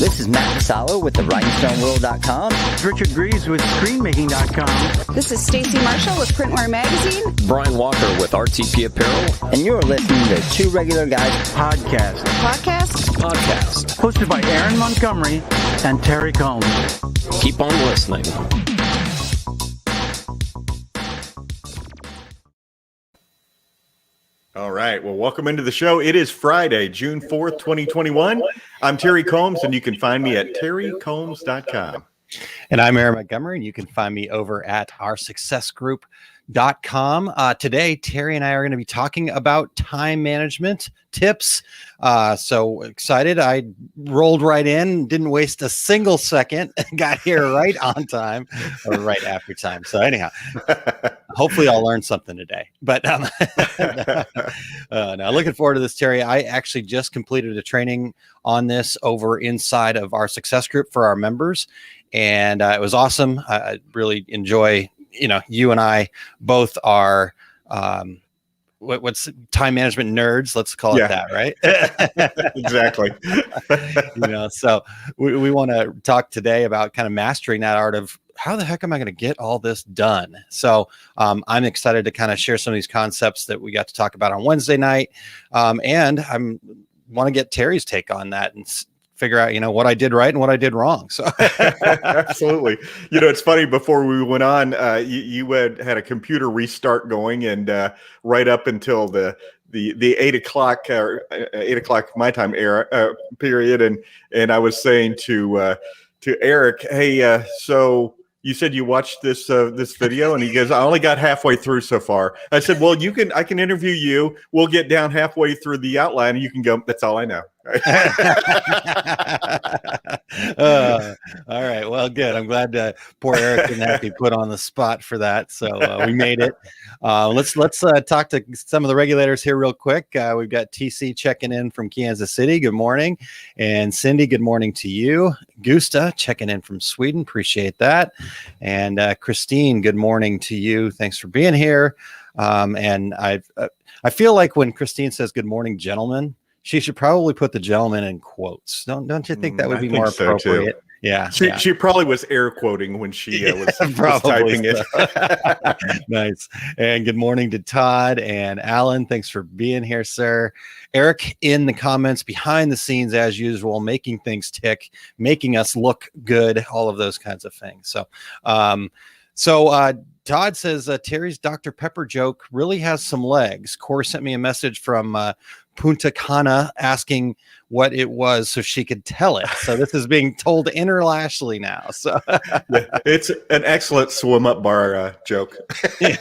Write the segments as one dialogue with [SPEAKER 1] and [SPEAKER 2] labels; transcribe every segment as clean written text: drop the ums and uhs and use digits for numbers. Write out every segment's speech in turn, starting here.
[SPEAKER 1] This is Matt Casalo with the RhinestoneWorld.com.
[SPEAKER 2] Richard Greaves with ScreenMaking.com.
[SPEAKER 3] This is Stacy Marshall with Printwear Magazine.
[SPEAKER 4] Brian Walker with RTP Apparel.
[SPEAKER 1] And you're listening to Two Regular Guys
[SPEAKER 2] Podcast. Hosted by Aaron Montgomery and Terry Combs.
[SPEAKER 4] Keep on listening.
[SPEAKER 5] All right. Well, welcome into the show. It is Friday, June 4th, 2021. I'm Terry Combs, and you can find me at terrycombs.com.
[SPEAKER 6] And I'm Aaron Montgomery, and you can find me over at oursuccessgroup.com. Today, Terry and I are going to be talking about time management tips. So excited. I rolled right in, didn't waste a single second, got here right on time or right after time. So anyhow, hopefully I'll learn something today. But now looking forward to this, Terry. I actually just completed a training on this over inside of our success group for our members. And it was awesome. I really enjoy, you and I both are, what's time management nerds? Let's call it that, right?
[SPEAKER 5] Exactly.
[SPEAKER 6] So we want to talk today about kind of mastering that art of how the heck am I going to get all this done? So I'm excited to kind of share some of these concepts that we got to talk about on Wednesday night. And I want to get Terry's take on that and figure out, what I did right and what I did wrong. So
[SPEAKER 5] absolutely. It's funny, before we went on, you had a computer restart going, and right up until the 8 o'clock my time period. And I was saying to Eric, hey, so you said you watched this video, and he goes, I only got halfway through so far. I said, well, I can interview you. We'll get down halfway through the outline, and you can go, that's all I know.
[SPEAKER 6] All right. Well, good. I'm glad poor Eric didn't have to be put on the spot for that. So we made it. Let's talk to some of the regulators here real quick. We've got TC checking in from Kansas City. Good morning. And Cindy, good morning to you. Gusta checking in from Sweden. Appreciate that. And Christine, good morning to you. Thanks for being here. And I feel like when Christine says good morning, gentlemen, she should probably put the gentleman in quotes. Don't you think that would be more appropriate?
[SPEAKER 5] So
[SPEAKER 6] yeah.
[SPEAKER 5] She probably was air quoting when she was typing it.
[SPEAKER 6] Nice. And good morning to Todd and Alan. Thanks for being here, sir. Eric in the comments behind the scenes as usual, making things tick, making us look good, all of those kinds of things. So Todd says Terry's Dr. Pepper joke really has some legs. Cora sent me a message from Punta Cana asking what it was so she could tell it. So this is being told internationally now. So
[SPEAKER 5] it's an excellent swim up bar joke.
[SPEAKER 6] Yeah,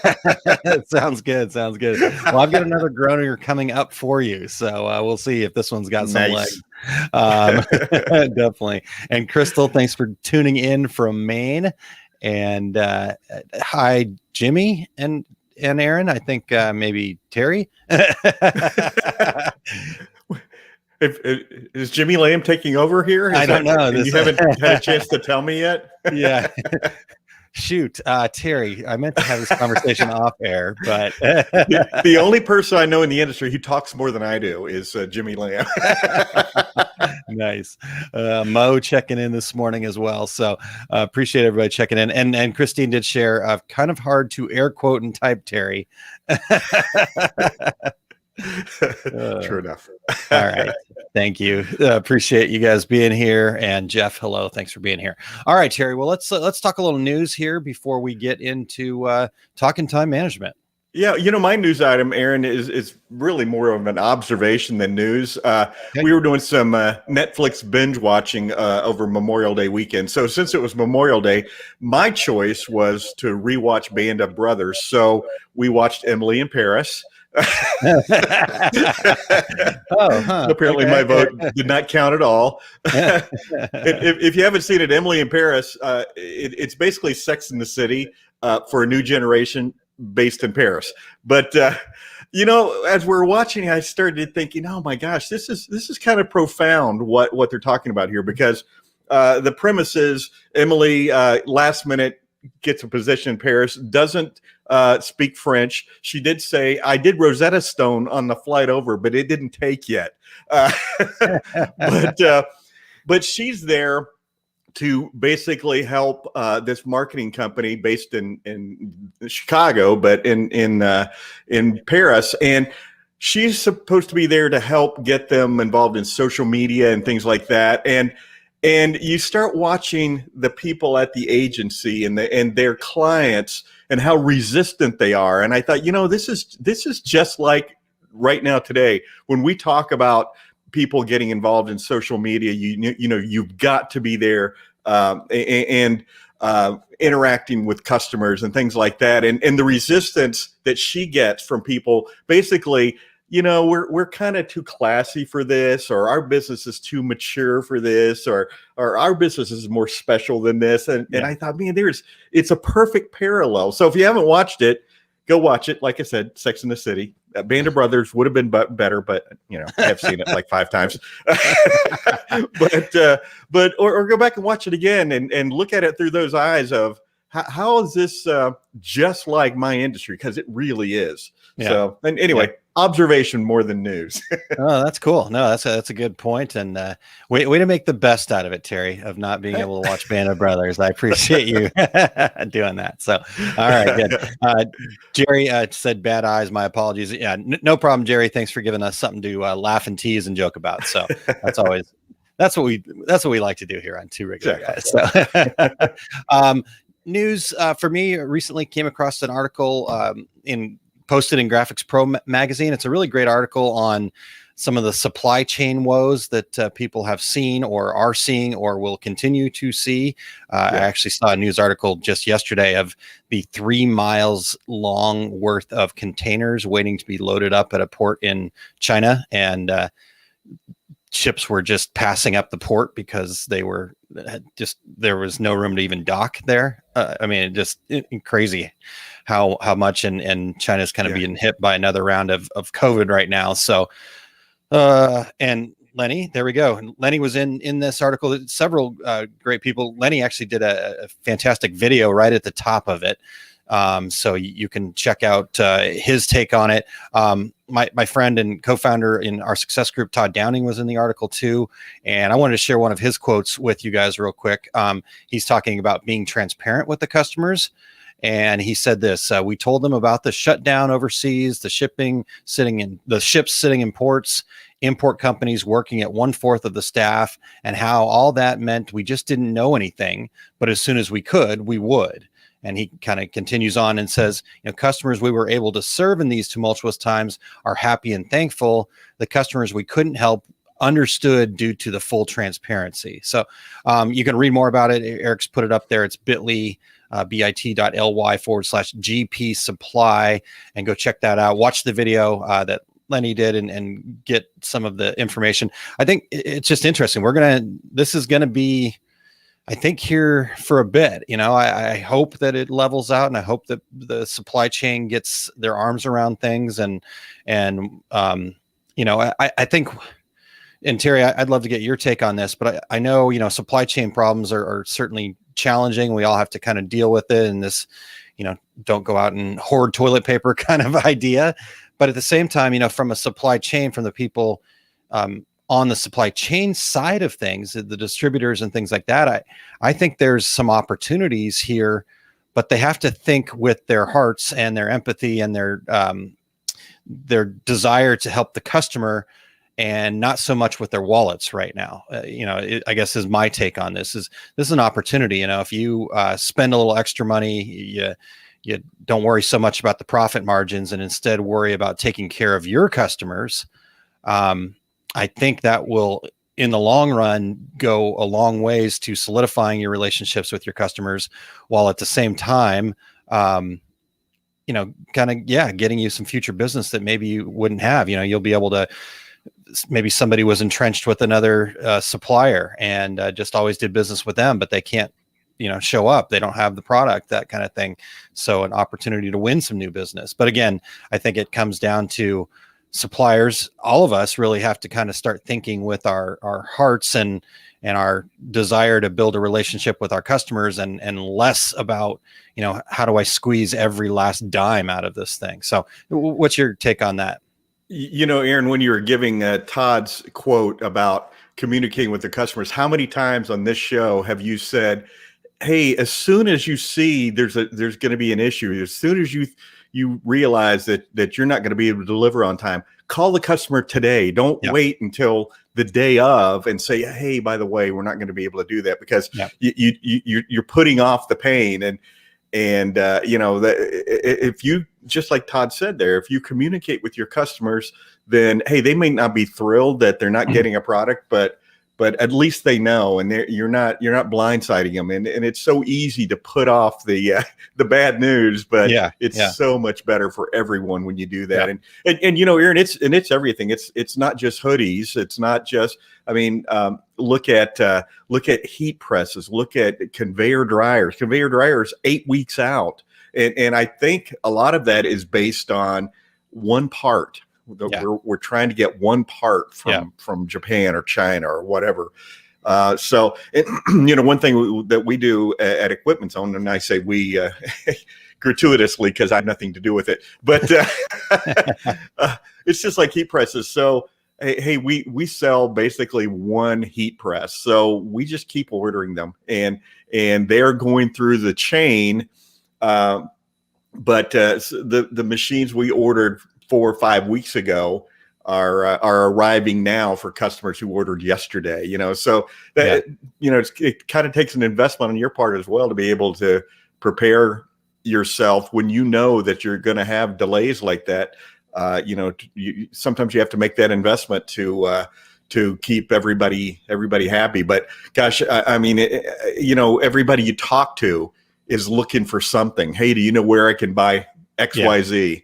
[SPEAKER 6] sounds good. Well, I've got another groaner coming up for you. So we'll see if this one's got some legs. Definitely. And Crystal, thanks for tuning in from Maine. And hi, Jimmy and Aaron. I think maybe Terry.
[SPEAKER 5] Is Jimmy Lamb taking over here?
[SPEAKER 6] I don't know.
[SPEAKER 5] You haven't had a chance to tell me yet?
[SPEAKER 6] Yeah. Shoot, Terry, I meant to have this conversation off air, but
[SPEAKER 5] the only person I know in the industry who talks more than I do is Jimmy Lamb.
[SPEAKER 6] Nice. Mo checking in this morning as well. So appreciate everybody checking in. And Christine did share kind of hard to air quote and type Terry.
[SPEAKER 5] True enough.
[SPEAKER 6] All right. Thank you. Appreciate you guys being here. And Jeff, hello. Thanks for being here. All right, Terry. Well, let's talk a little news here before we get into talking time management.
[SPEAKER 5] Yeah, my news item, Aaron, is really more of an observation than news. Okay. We were doing some Netflix binge watching over Memorial Day weekend. So since it was Memorial Day, my choice was to rewatch Band of Brothers. So we watched Emily in Paris. Apparently my vote did not count at all. If you haven't seen it, Emily in Paris, it's basically Sex in the City for a new generation based in Paris. But as we're watching, I started thinking, oh my gosh, this is kind of profound what they're talking about here, because the premise is Emily last minute gets a position in Paris, doesn't speak French. She did say, I did Rosetta Stone on the flight over, but it didn't take yet. But but she's there to basically help this marketing company based in Chicago, but in Paris, and she's supposed to be there to help get them involved in social media and things like that. And you start watching the people at the agency and their clients and how resistant they are. And I thought, this is just like right now today when we talk about people getting involved in social media. You've got to be there and interacting with customers and things like that. And the resistance that she gets from people, basically, we're kind of too classy for this, or our business is too mature for this, or our business is more special than this. And I thought, man, it's a perfect parallel. So if you haven't watched it, go watch it. Like I said, Sex and the City. Band of Brothers would have been better, but I have seen it like 5 times. but go back and watch it again and look at it through those eyes of how is this just like my industry? Because it really is. Yeah. So, and anyway, observation more than news.
[SPEAKER 6] Oh, that's cool. No, that's a good point. And way to make the best out of it, Terry, of not being able to watch Band of Brothers. I appreciate you doing that. So, all right, good. Jerry said bad eyes. My apologies. Yeah, no problem, Jerry. Thanks for giving us something to laugh and tease and joke about. So that's what we like to do here on Two Regular Guys. So, news for me recently came across an article posted in Graphics Pro magazine. It's a really great article on some of the supply chain woes that people have seen or are seeing or will continue to see. I actually saw a news article just yesterday of the 3 miles long worth of containers waiting to be loaded up at a port in China, and ships were just passing up the port because there was no room to even dock there. I mean, crazy how much, and China's kind of being hit by another round of COVID right now. So, and Lenny, there we go. Lenny was in this article. Several great people. Lenny actually did a fantastic video right at the top of it. So you can check out his take on it. My friend and co-founder in our success group, Todd Downing, was in the article too. And I wanted to share one of his quotes with you guys real quick. He's talking about being transparent with the customers. And he said this: we told them about the shutdown overseas, the ships sitting in ports, import companies working at 1/4 of the staff, and how all that meant we just didn't know anything. But as soon as we could, we would. And he kind of continues on and says, customers we were able to serve in these tumultuous times are happy and thankful. The customers we couldn't help understood due to the full transparency. So you can read more about it. Eric's put it up there. It's bit.ly, bit.ly/GP supply, and go check that out. Watch the video that Lenny did and get some of the information. I think it's just interesting. This is going to be, I think, here for a bit. I hope that it levels out, and I hope that the supply chain gets their arms around things. I think, and Terry, I'd love to get your take on this, but I know, supply chain problems are certainly challenging. We all have to kind of deal with it, and this, don't go out and hoard toilet paper kind of idea. But at the same time, from a supply chain, from the people, on the supply chain side of things, the distributors and things like that, I think there's some opportunities here, but they have to think with their hearts and their empathy and their desire to help the customer, and not so much with their wallets right now. I guess is my take on this. This is an opportunity. If you spend a little extra money, you don't worry so much about the profit margins and instead worry about taking care of your customers. I think that will, in the long run, go a long ways to solidifying your relationships with your customers, while at the same time, getting you some future business that maybe you wouldn't have. You'll be able to, maybe somebody was entrenched with another supplier and just always did business with them, but they can't, show up. They don't have the product, that kind of thing. So an opportunity to win some new business. But again, I think it comes down to suppliers. All of us really have to kind of start thinking with our hearts and our desire to build a relationship with our customers, and less about, how do I squeeze every last dime out of this thing? So what's your take on that?
[SPEAKER 5] Aaron, when you were giving Todd's quote about communicating with the customers. How many times on this show have you said, hey, as soon as you see there's going to be an issue, as soon as you realize that you're not going to be able to deliver on time, call the customer today. Don't wait until the day of and say, hey, by the way, we're not going to be able to do that, because you're putting off the pain. And if you, just like Todd said there, if you communicate with your customers, then, hey, they may not be thrilled that they're not getting a product, but at least they know, and you're not blindsiding them. And it's so easy to put off the bad news, but it's so much better for everyone when you do that. And Aaron, it's everything. It's not just hoodies. It's not just, look at heat presses, look at conveyor dryers 8 weeks out. And I think a lot of that is based on one part. We're trying to get one part from Japan or China or whatever. So one thing that we do at Equipment Zone, and I say we gratuitously because I have nothing to do with it, but it's just like heat presses. So hey, we sell basically one heat press, so we just keep ordering them, and they're going through the chain. But the machines we ordered 4 or 5 weeks ago are arriving now for customers who ordered yesterday. So that it kind of takes an investment on your part as well to be able to prepare yourself when you know that you're going to have delays like that. Sometimes you have to make that investment to keep everybody happy. But gosh, everybody you talk to is looking for something. Hey, do you know where I can buy XYZ?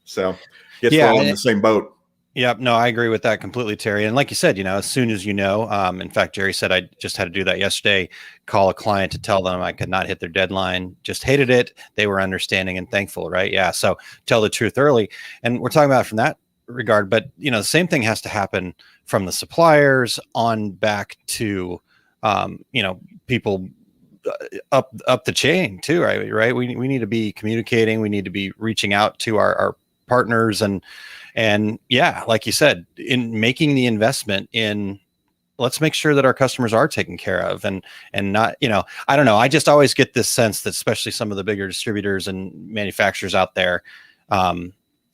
[SPEAKER 5] So we're all in the same boat.
[SPEAKER 6] Yep. No, I agree with that completely, Terry. And like you said, as soon as in fact, Jerry said, I just had to do that yesterday, call a client to tell them I could not hit their deadline, just hated it. They were understanding and thankful, right? Yeah. So tell the truth early. And we're talking about it from that regard, but the same thing has to happen from the suppliers on back to, people up the chain too, right? We need to be communicating. We need to be reaching out to our partners and like you said, in making the investment in, let's make sure that our customers are taken care of and not, I don't know. I just always get this sense that especially some of the bigger distributors and manufacturers out there,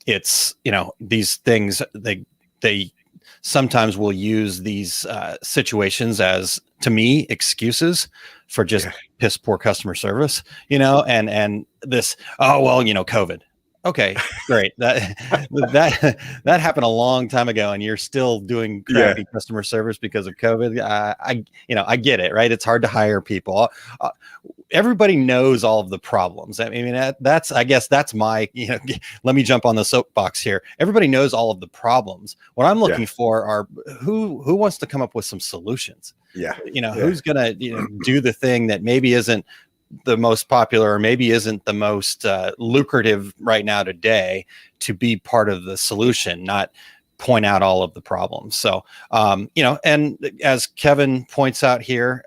[SPEAKER 6] it's, these things, they sometimes will use these situations as, to me, excuses for just piss poor customer service, and this, COVID. Okay, great. That happened a long time ago, and you're still doing crappy customer service because of COVID. I get it, right? It's hard to hire people. Everybody knows all of the problems. I guess that's my, let me jump on the soapbox here. Everybody knows all of the problems. What I'm looking for are who wants to come up with some solutions. Who's gonna do the thing that maybe isn't the most popular or maybe isn't the most lucrative right now today, to be part of the solution, not point out all of the problems. So, and as Kevin points out here,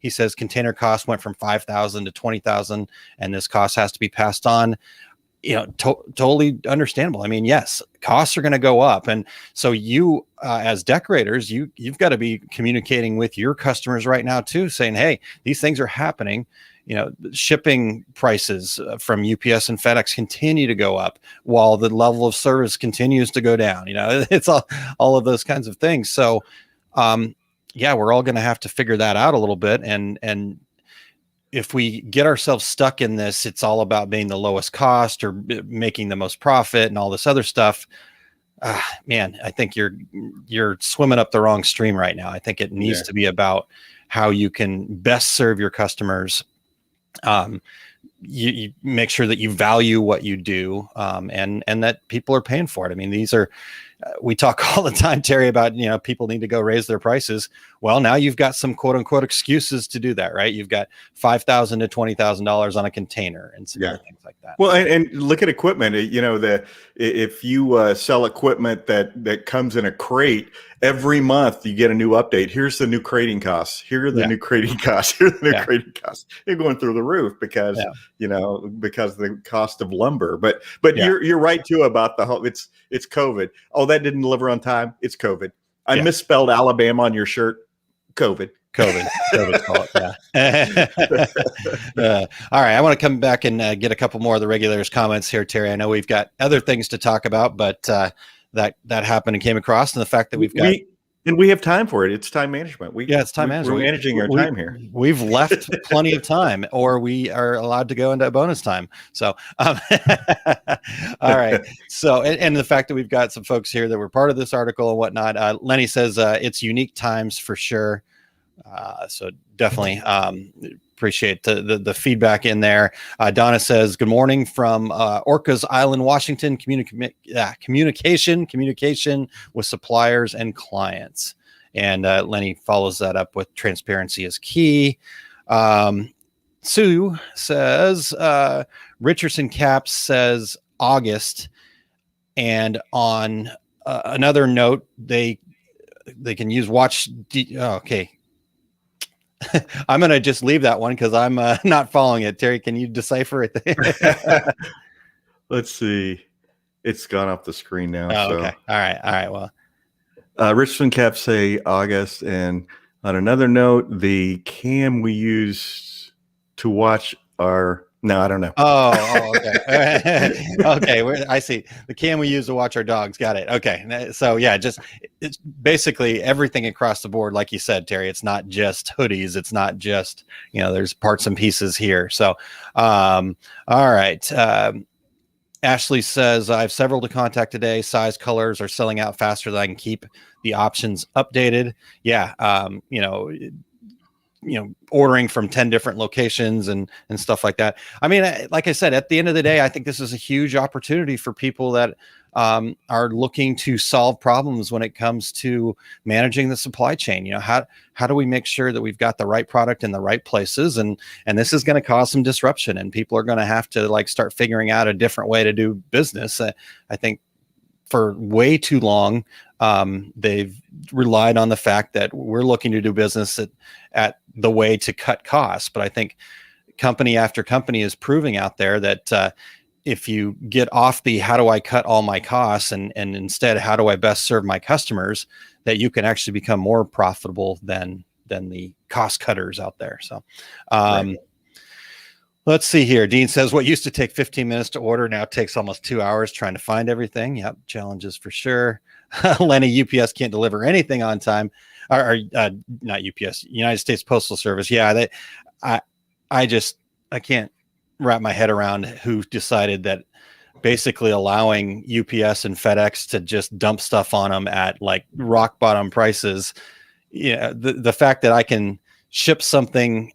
[SPEAKER 6] he says container costs went from 5,000 to 20,000, and this cost has to be passed on. Totally understandable. Yes, costs are going to go up. And so you, as decorators, you've got to be communicating with your customers right now too, saying, hey, these things are happening. Shipping prices from UPS and FedEx continue to go up while the level of service continues to go down. It's all of those kinds of things. So, we're all going to have to figure that out a little bit. And if we get ourselves stuck in this, it's all about being the lowest cost or making the most profit and all this other stuff. Man, I think you're swimming up the wrong stream right now. I think it needs to be about how you can best serve your customers. You make sure that you value what you do, and that people are paying for it. These are, we talk all the time, Terry, about, people need to go raise their prices. Well, now you've got some quote unquote excuses to do that, right? You've got $5,000 to $20,000 on a container and some other things like that.
[SPEAKER 5] Well, and look at equipment. If you sell equipment that comes in a crate, every month you get a new update. Here's the new crating costs. Here are the new crating costs. Here are the new crating costs. They're going through the roof because because of the cost of lumber. But you're right too about the whole. It's COVID. Oh, that didn't deliver on time. It's COVID. I misspelled Alabama on your shirt. COVID
[SPEAKER 6] fault. Yeah. All right. I want to come back and get a couple more of the regulars' comments here, Terry. I know we've got other things to talk about, but that happened and came across, and the fact that we
[SPEAKER 5] have time for it. It's time management.
[SPEAKER 6] It's time management.
[SPEAKER 5] We're managing our time here.
[SPEAKER 6] We've left plenty of time, or we are allowed to go into bonus time. So, all right. So, and the fact that we've got some folks here that were part of this article and whatnot. Lenny says it's unique times for sure. So definitely appreciate the feedback in there. Donna says, good morning from Orcas Island, Washington. Communication with suppliers and clients. And Lenny follows that up with transparency is key. Sue says, Richardson Caps says August. And on another note, they can use okay. I'm going to just leave that one because I'm not following it. Terry, can you decipher it?
[SPEAKER 5] Let's see. It's gone off the screen now.
[SPEAKER 6] Oh, okay. All right. Well,
[SPEAKER 5] Richardson Cap say August. And on another note, the cam we use to watch I don't know.
[SPEAKER 6] Oh, okay. Okay. I see. The cam we use to watch our dogs. Got it. Okay. So yeah, it's basically everything across the board. Like you said, Terry, it's not just hoodies. It's not just, there's parts and pieces here. So, all right. Ashley says, I have several to contact today. Size colors are selling out faster than I can keep the options updated. Yeah. Ordering from 10 different locations and stuff like that. I mean, like I said, at the end of the day, I think this is a huge opportunity for people that are looking to solve problems when it comes to managing the supply chain. How do we make sure that we've got the right product in the right places? And this is going to cause some disruption, and people are going to have to start figuring out a different way to do business. I think for way too long, they've relied on the fact that we're looking to do business at the way to cut costs. But I think company after company is proving out there that if you get off the how do I cut all my costs and instead how do I best serve my customers, that you can actually become more profitable than the cost cutters out there. So right. Let's see here. Dean says, what used to take 15 minutes to order now takes almost 2 hours trying to find everything. Yep. Challenges for sure. Lenny, UPS can't deliver anything on time. Or not UPS, United States Postal Service. Yeah. I can't wrap my head around who decided that basically allowing UPS and FedEx to just dump stuff on them at rock bottom prices. Yeah. The fact that I can ship something,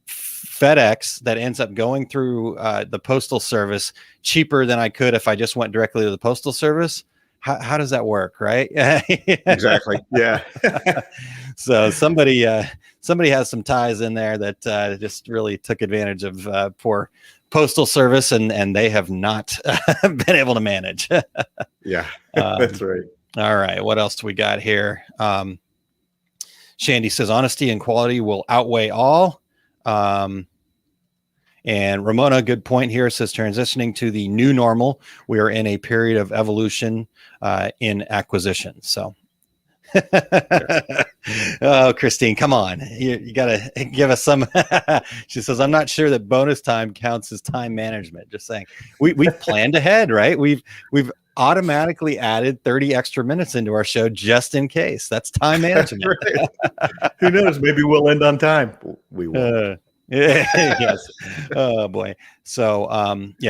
[SPEAKER 6] FedEx that ends up going through the Postal Service cheaper than I could if I just went directly to the Postal Service. How does that work, right?
[SPEAKER 5] Exactly. Yeah.
[SPEAKER 6] So somebody has some ties in there that just really took advantage of poor Postal Service, and they have not been able to manage.
[SPEAKER 5] Yeah, that's right.
[SPEAKER 6] All right. What else do we got here? Shandy says honesty and quality will outweigh all. And Ramona, good point here, says transitioning to the new normal. We are in a period of evolution in acquisition. So, oh, Christine, come on. You got to give us some. She says, I'm not sure that bonus time counts as time management. Just saying. We've planned ahead, right? We've automatically added 30 extra minutes into our show just in case. That's time management.
[SPEAKER 5] Right. Who knows? Maybe we'll end on time. We will.
[SPEAKER 6] Yes. Oh boy. So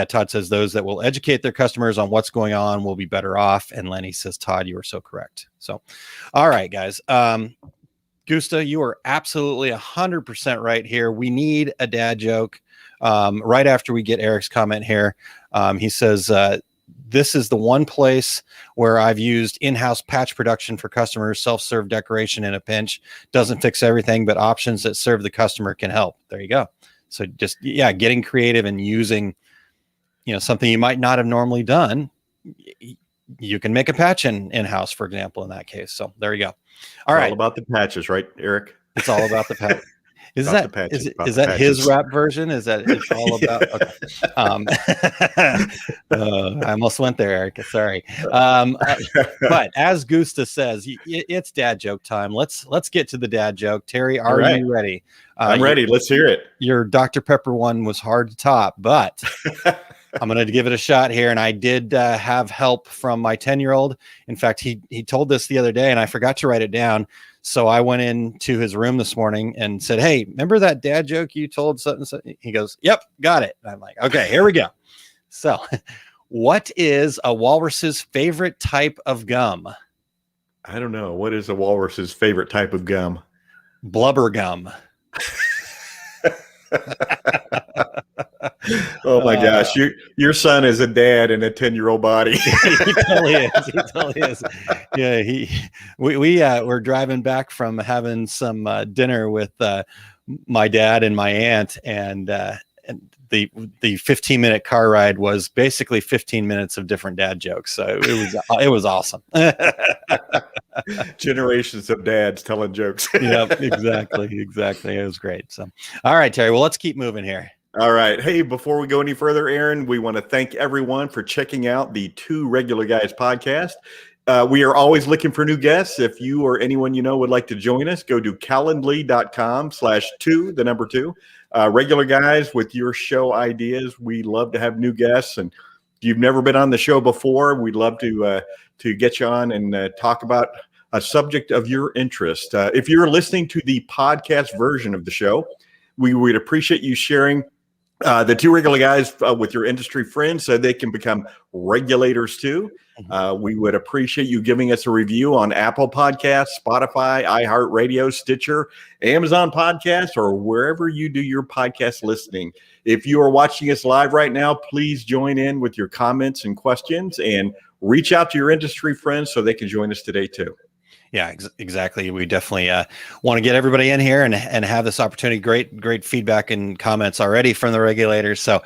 [SPEAKER 6] Todd says those that will educate their customers on what's going on will be better off. And Lenny says, Todd, you are so correct. So, all right, guys. Gusta, you are absolutely 100% right here. We need a dad joke. Right after we get Eric's comment here, he says, this is the one place where I've used in-house patch production for customers, self-serve decoration in a pinch. Doesn't fix everything, but options that serve the customer can help. There you go. So just, getting creative and using, something you might not have normally done. You can make a patch in-house, for example, in that case. So there you go. All right.
[SPEAKER 5] All about the patches, right, Eric?
[SPEAKER 6] It's all about the patch. Is
[SPEAKER 5] Pop the
[SPEAKER 6] that
[SPEAKER 5] patches, pop
[SPEAKER 6] is
[SPEAKER 5] the
[SPEAKER 6] that his
[SPEAKER 5] patches.
[SPEAKER 6] rap version? Is that it's all about? Okay. I almost went there, Eric. Sorry. But as Gusta says, it's dad joke time. Let's get to the dad joke. Terry, are
[SPEAKER 5] right.
[SPEAKER 6] you ready?
[SPEAKER 5] I'm ready. Let's hear it.
[SPEAKER 6] Your Dr. Pepper one was hard to top, but I'm going to give it a shot here. And I did have help from my 10-year-old. In fact, he told this the other day and I forgot to write it down. So I went into his room this morning and said, hey, remember that dad joke you told? Something? He goes, yep, got it. And I'm like, okay, here we go. So what is a walrus's favorite type of gum?
[SPEAKER 5] I don't know. What is a walrus's favorite type of gum?
[SPEAKER 6] Blubber gum.
[SPEAKER 5] Oh my gosh, your son is a dad in a 10-year-old body.
[SPEAKER 6] He totally is. He totally is. Yeah, we're driving back from having some dinner with my dad and my aunt, and the 15-minute car ride was basically 15 minutes of different dad jokes. So it was awesome.
[SPEAKER 5] Generations of dads telling jokes.
[SPEAKER 6] Yep, exactly. It was great. So, all right, Terry. Well, let's keep moving here.
[SPEAKER 5] All right. Hey, before we go any further, Aaron, we want to thank everyone for checking out the Two Regular Guys podcast. We are always looking for new guests. If you or anyone you know would like to join us, go to calendly.com/2. Regular Guys with your show ideas. We love to have new guests. And if you've never been on the show before, we'd love to get you on and talk about a subject of your interest. If you're listening to the podcast version of the show, we would appreciate you sharing the Two Regular Guys with your industry friends so they can become regulators too. We would appreciate you giving us a review on Apple Podcasts, Spotify, iHeartRadio, Stitcher, Amazon Podcasts, or wherever you do your podcast listening. If you are watching us live right now, please join in with your comments and questions and reach out to your industry friends so they can join us today too.
[SPEAKER 6] Yeah, exactly. We definitely want to get everybody in here and have this opportunity. Great feedback and comments already from the regulators. So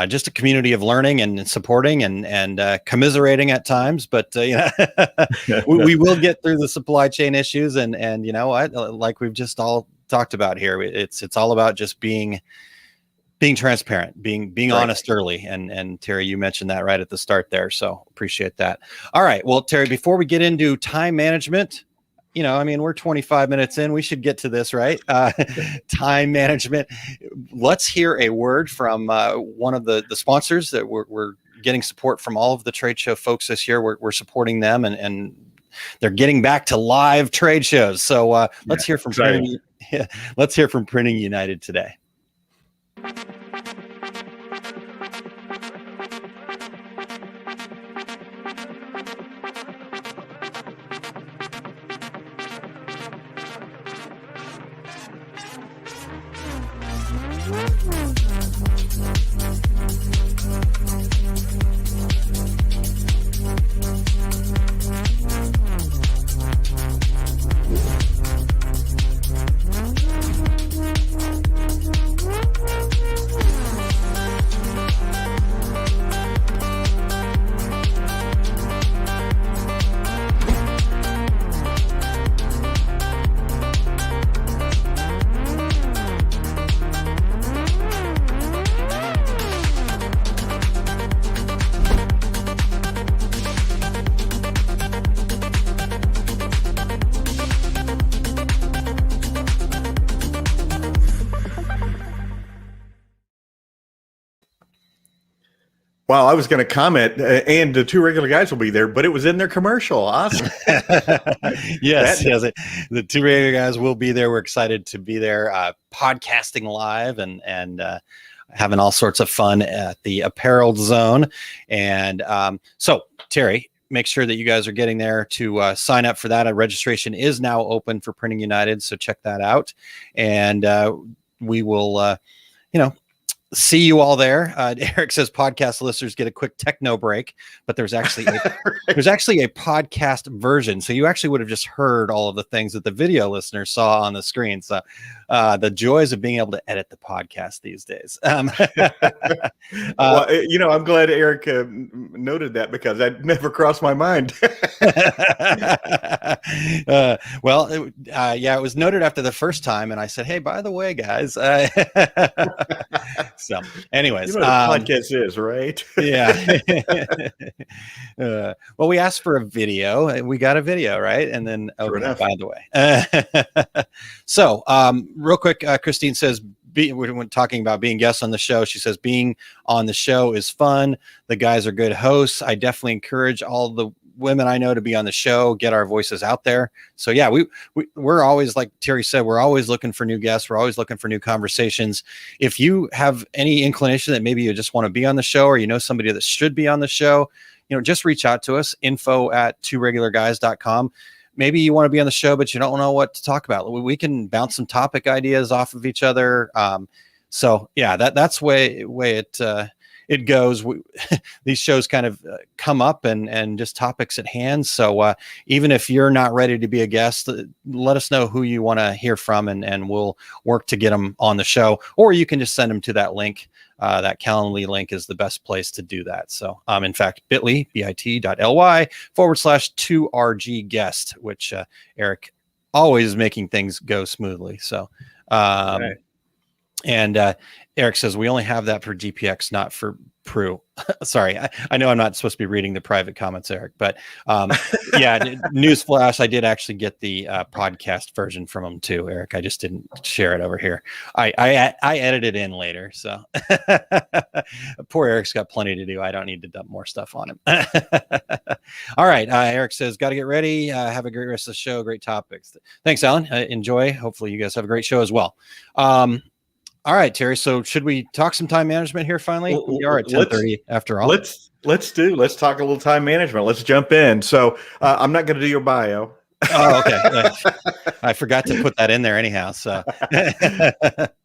[SPEAKER 6] just a community of learning and supporting and commiserating at times. But, we will get through the supply chain issues. And you know what, like we've just all talked about here, it's all about just being transparent, being right. Honest early. And Terry, you mentioned that right at the start there. So appreciate that. All right. Well, Terry, before we get into time management, we're 25 minutes in, we should get to this, right? Time management. Let's hear a word from one of the sponsors that we're getting support from all of the trade show folks this year. We're supporting them and they're getting back to live trade shows. So let's hear from Printing United today.
[SPEAKER 5] Wow, I was going to comment, and the Two Regular Guys will be there, but it was in their commercial. Awesome.
[SPEAKER 6] Yes. The Two Regular Guys will be there. We're excited to be there, podcasting live and having all sorts of fun at the Apparel Zone. And so, Terry, make sure that you guys are getting there to sign up for that. Registration is now open for Printing United, so check that out. And we will, see you all there. Eric says podcast listeners get a quick techno break, but there's actually a podcast version. So you actually would have just heard all of the things that the video listeners saw on the screen. So the joys of being able to edit the podcast these days.
[SPEAKER 5] Well, I'm glad Eric noted that because that never crossed my mind.
[SPEAKER 6] It was noted after the first time, and I said, "Hey, by the way, guys." So, anyways,
[SPEAKER 5] what a podcast is, right?
[SPEAKER 6] Yeah. Well, we asked for a video, and we got a video, right? And then, by the way, so real quick, Christine says, we're talking about being guests on the show. She says being on the show is fun. The guys are good hosts. I definitely encourage all the women I know to be on the show, get our voices out there. So yeah, we're always, like Terry said, we're always looking for new guests. We're always looking for new conversations. If you have any inclination that maybe you just want to be on the show, or you know somebody that should be on the show, just reach out to us, info@tworegularguys.com. Maybe you want to be on the show, but you don't know what to talk about. We can bounce some topic ideas off of each other. So yeah, that's way it goes. These shows kind of come up and just topics at hand. So even if you're not ready to be a guest, let us know who you want to hear from, and we'll work to get them on the show. Or you can just send them to that link. That Calendly link is the best place to do that. So in fact, bit.ly/2RG guest, which Eric always is making things go smoothly. So right. And Eric says, we only have that for GPX, not for Prue. Sorry, I know I'm not supposed to be reading the private comments, Eric, but yeah, newsflash, I did actually get the podcast version from him too, Eric. I just didn't share it over here. I edited in later, so poor Eric's got plenty to do. I don't need to dump more stuff on him. All right, Eric says, got to get ready. Have a great rest of the show. Great topics. Thanks, Alan. Enjoy. Hopefully you guys have a great show as well. All right, Terry. So should we talk some time management here finally? We are at 10:30 after all.
[SPEAKER 5] Let's talk a little time management. Let's jump in. So I'm not going to do your bio.
[SPEAKER 6] Oh, okay. I forgot to put that in there anyhow. So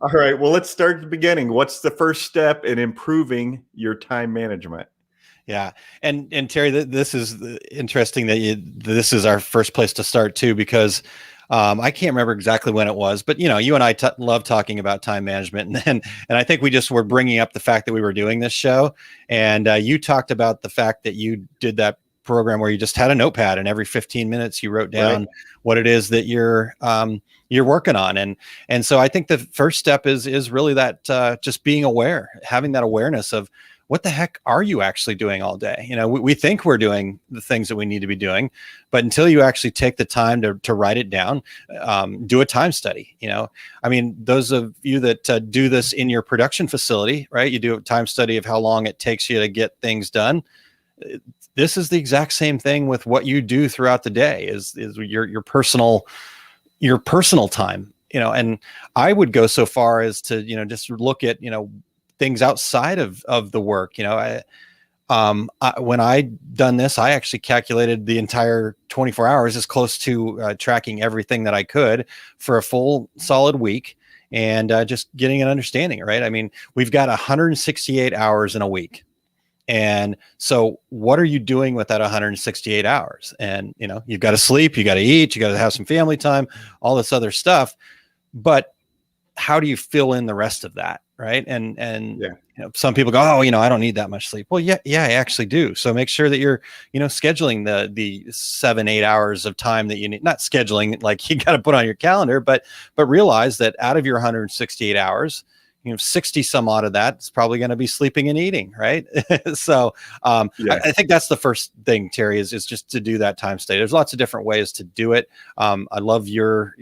[SPEAKER 5] all right. Well, let's start at the beginning. What's the first step in improving your time management?
[SPEAKER 6] Yeah. And Terry, this is interesting that this is our first place to start too, because I can't remember exactly when it was, but you and I love talking about time management, and I think we just were bringing up the fact that we were doing this show, and you talked about the fact that you did that program where you just had a notepad, and every 15 minutes you wrote down what it is that you're working on, and so I think the first step is really that just being aware, having that awareness of what the heck are you actually doing all day? We think we're doing the things that we need to be doing, but until you actually take the time to write it down, do a time study. I mean, those of you that do this in your production facility, right? You do a time study of how long it takes you to get things done. This is the exact same thing with what you do throughout the day is your personal time, and I would go so far as to, just look at, things outside of the work. When I done this, I actually calculated the entire 24 hours as close to tracking everything that I could for a full solid week, and just getting an understanding, right? I mean, we've got 168 hours in a week. And so what are you doing with that 168 hours? And, you've got to sleep, you got to eat, you got to have some family time, all this other stuff. But how do you fill in the rest of that? Right. And some people go, oh, I don't need that much sleep. Well, yeah, I actually do. So make sure that you're, scheduling the 7-8 hours of time that you need, not scheduling like you got to put on your calendar, but realize that out of your 168 hours, 60 some odd of that is probably going to be sleeping and eating. Right. So I think that's the first thing, Terry, is just to do that time study. There's lots of different ways to do it. I love your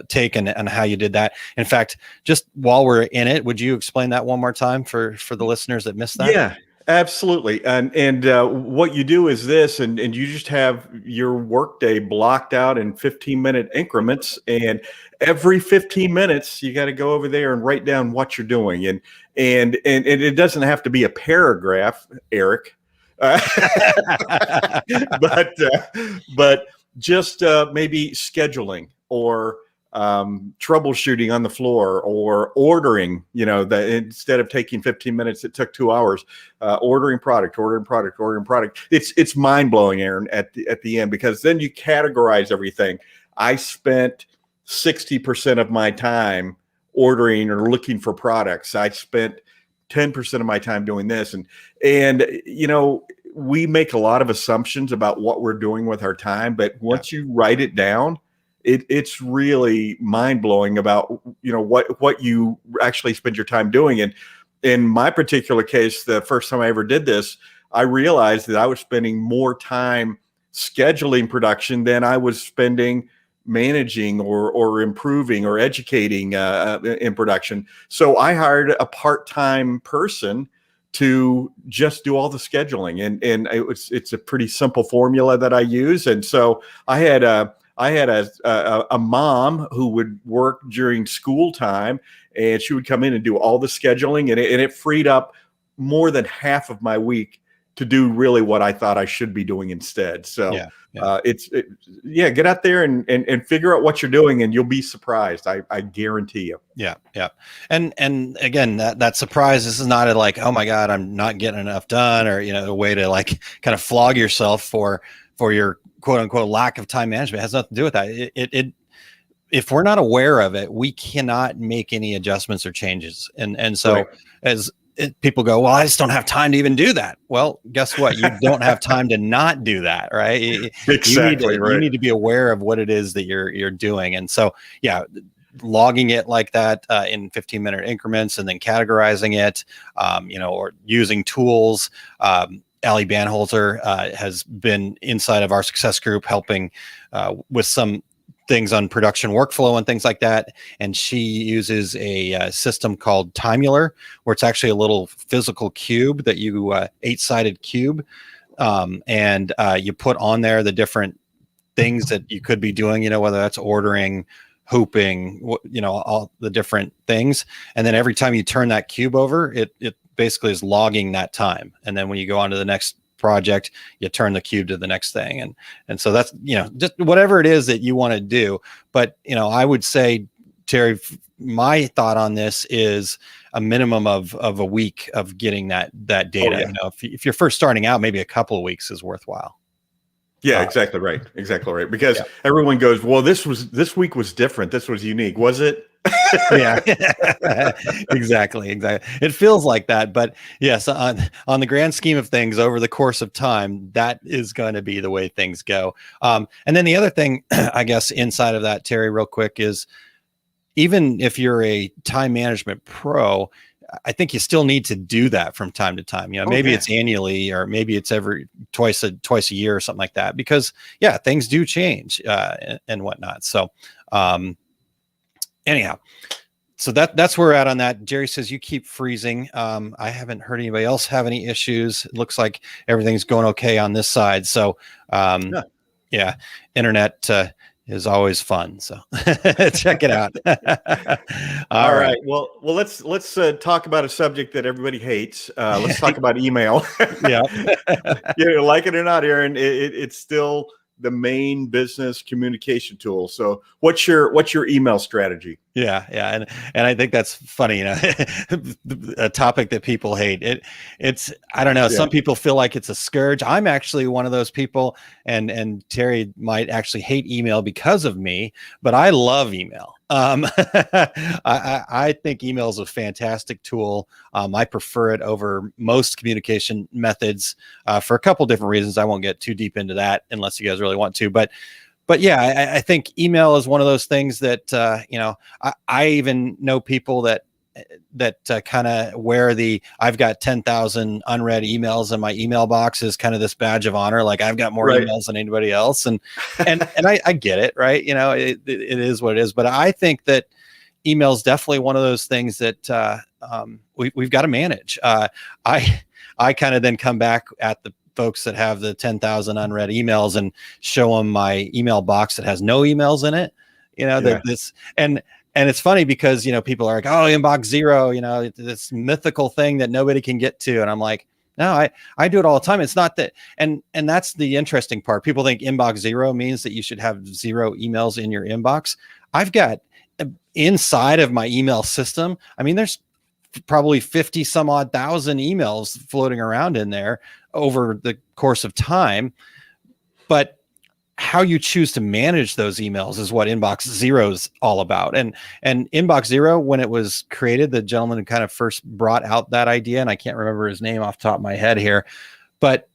[SPEAKER 6] take and how you did that. In fact, just while we're in it, would you explain that one more time for the listeners that missed that?
[SPEAKER 5] Yeah, absolutely. And what you do is this, and you just have your workday blocked out in 15-minute increments, and every 15 minutes you got to go over there and write down what you're doing, and it doesn't have to be a paragraph, Eric, but just maybe scheduling or troubleshooting on the floor, or ordering, that instead of taking 15 minutes, it took 2 hours, ordering product. It's mind blowing, Aaron, at the end, because then you categorize everything. I spent 60% of my time ordering or looking for products. I spent 10% of my time doing this. And we make a lot of assumptions about what we're doing with our time, but once you write it down, it's really mind blowing about, what you actually spend your time doing. And in my particular case, the first time I ever did this, I realized that I was spending more time scheduling production than I was spending managing or improving or educating in production. So I hired a part-time person to just do all the scheduling, and it's a pretty simple formula that I use. And so I had a mom who would work during school time, and she would come in and do all the scheduling, and it freed up more than half of my week to do really what I thought I should be doing instead. So get out there and figure out what you're doing, and you'll be surprised. I guarantee you. Yeah.
[SPEAKER 6] And again, that surprise, this is not like, oh my God, I'm not getting enough done, or, a way to like kind of flog yourself for your quote unquote lack of time management. It has nothing to do with that. If we're not aware of it, we cannot make any adjustments or changes. And so people go, well, I just don't have time to even do that. Well, guess what? You don't have time to not do that, right?
[SPEAKER 5] Exactly.
[SPEAKER 6] You need to be aware of what it is that you're doing. And so, logging it like that in 15-minute increments, and then categorizing it, or using tools. Ali Banholzer has been inside of our success group helping with some things on production workflow and things like that. And she uses a system called Timular, where it's actually a little physical cube that you 8-sided cube. And you put on there the different things that you could be doing, whether that's ordering, hooping, all the different things. And then every time you turn that cube over, it basically is logging that time. And then when you go on to the next project, you turn the cube to the next thing. And so that's, just whatever it is that you want to do. But, I would say, Terry, my thought on this is a minimum of a week of getting that data.
[SPEAKER 5] Oh, yeah.
[SPEAKER 6] If you're first starting out, maybe a couple of weeks is worthwhile.
[SPEAKER 5] Yeah, exactly right. Because everyone goes, well, this week was different. This was unique. Was it?
[SPEAKER 6] Yeah, exactly. It feels like that, but yes, on the grand scheme of things, over the course of time, that is going to be the way things go. And then the other thing, I guess, inside of that, Terry, real quick, is even if you're a time management pro, I think you still need to do that from time to time. Maybe it's annually, or maybe it's every twice a year or something like that, because things do change and whatnot. So anyhow, so that's where we're at on that. Jerry says you keep freezing. I haven't heard anybody else have any issues. It looks like everything's going okay on this side. So internet is always fun. So check it out.
[SPEAKER 5] All right. Well, let's talk about a subject that everybody hates. Let's talk about email.
[SPEAKER 6] Yeah.
[SPEAKER 5] Like it or not, Aaron, it's still the main business communication tool. So what's your email strategy?
[SPEAKER 6] Yeah. And I think that's funny, a topic that people hate. It's, I don't know. Some people feel like it's a scourge. I'm actually one of those people, and Terry might actually hate email because of me, but I love email. I think email is a fantastic tool. I prefer it over most communication methods for a couple different reasons. I won't get too deep into that unless you guys really want to, but yeah, I think email is one of those things that, I even know people that kind of wear I've got 10,000 unread emails in my email box is kind of this badge of honor. Like, I've got more emails than anybody else. And I get it. Right. It is what it is. But I think that email is definitely one of those things that we've got to manage. I kind of then come back at the folks that have the 10,000 unread emails and show them my email box that has no emails in it. And it's funny because, people are like, oh, inbox zero, this mythical thing that nobody can get to. And I'm like, No, I do it all the time. It's not that, and that's the interesting part. People think inbox zero means that you should have zero emails in your inbox. I've got inside of my email system, I mean, there's probably 50 some odd thousand emails floating around in there over the course of time. But how you choose to manage those emails is what inbox zero is all about. And inbox zero, when it was created, the gentleman who kind of first brought out that idea, and I can't remember his name off the top of my head here, but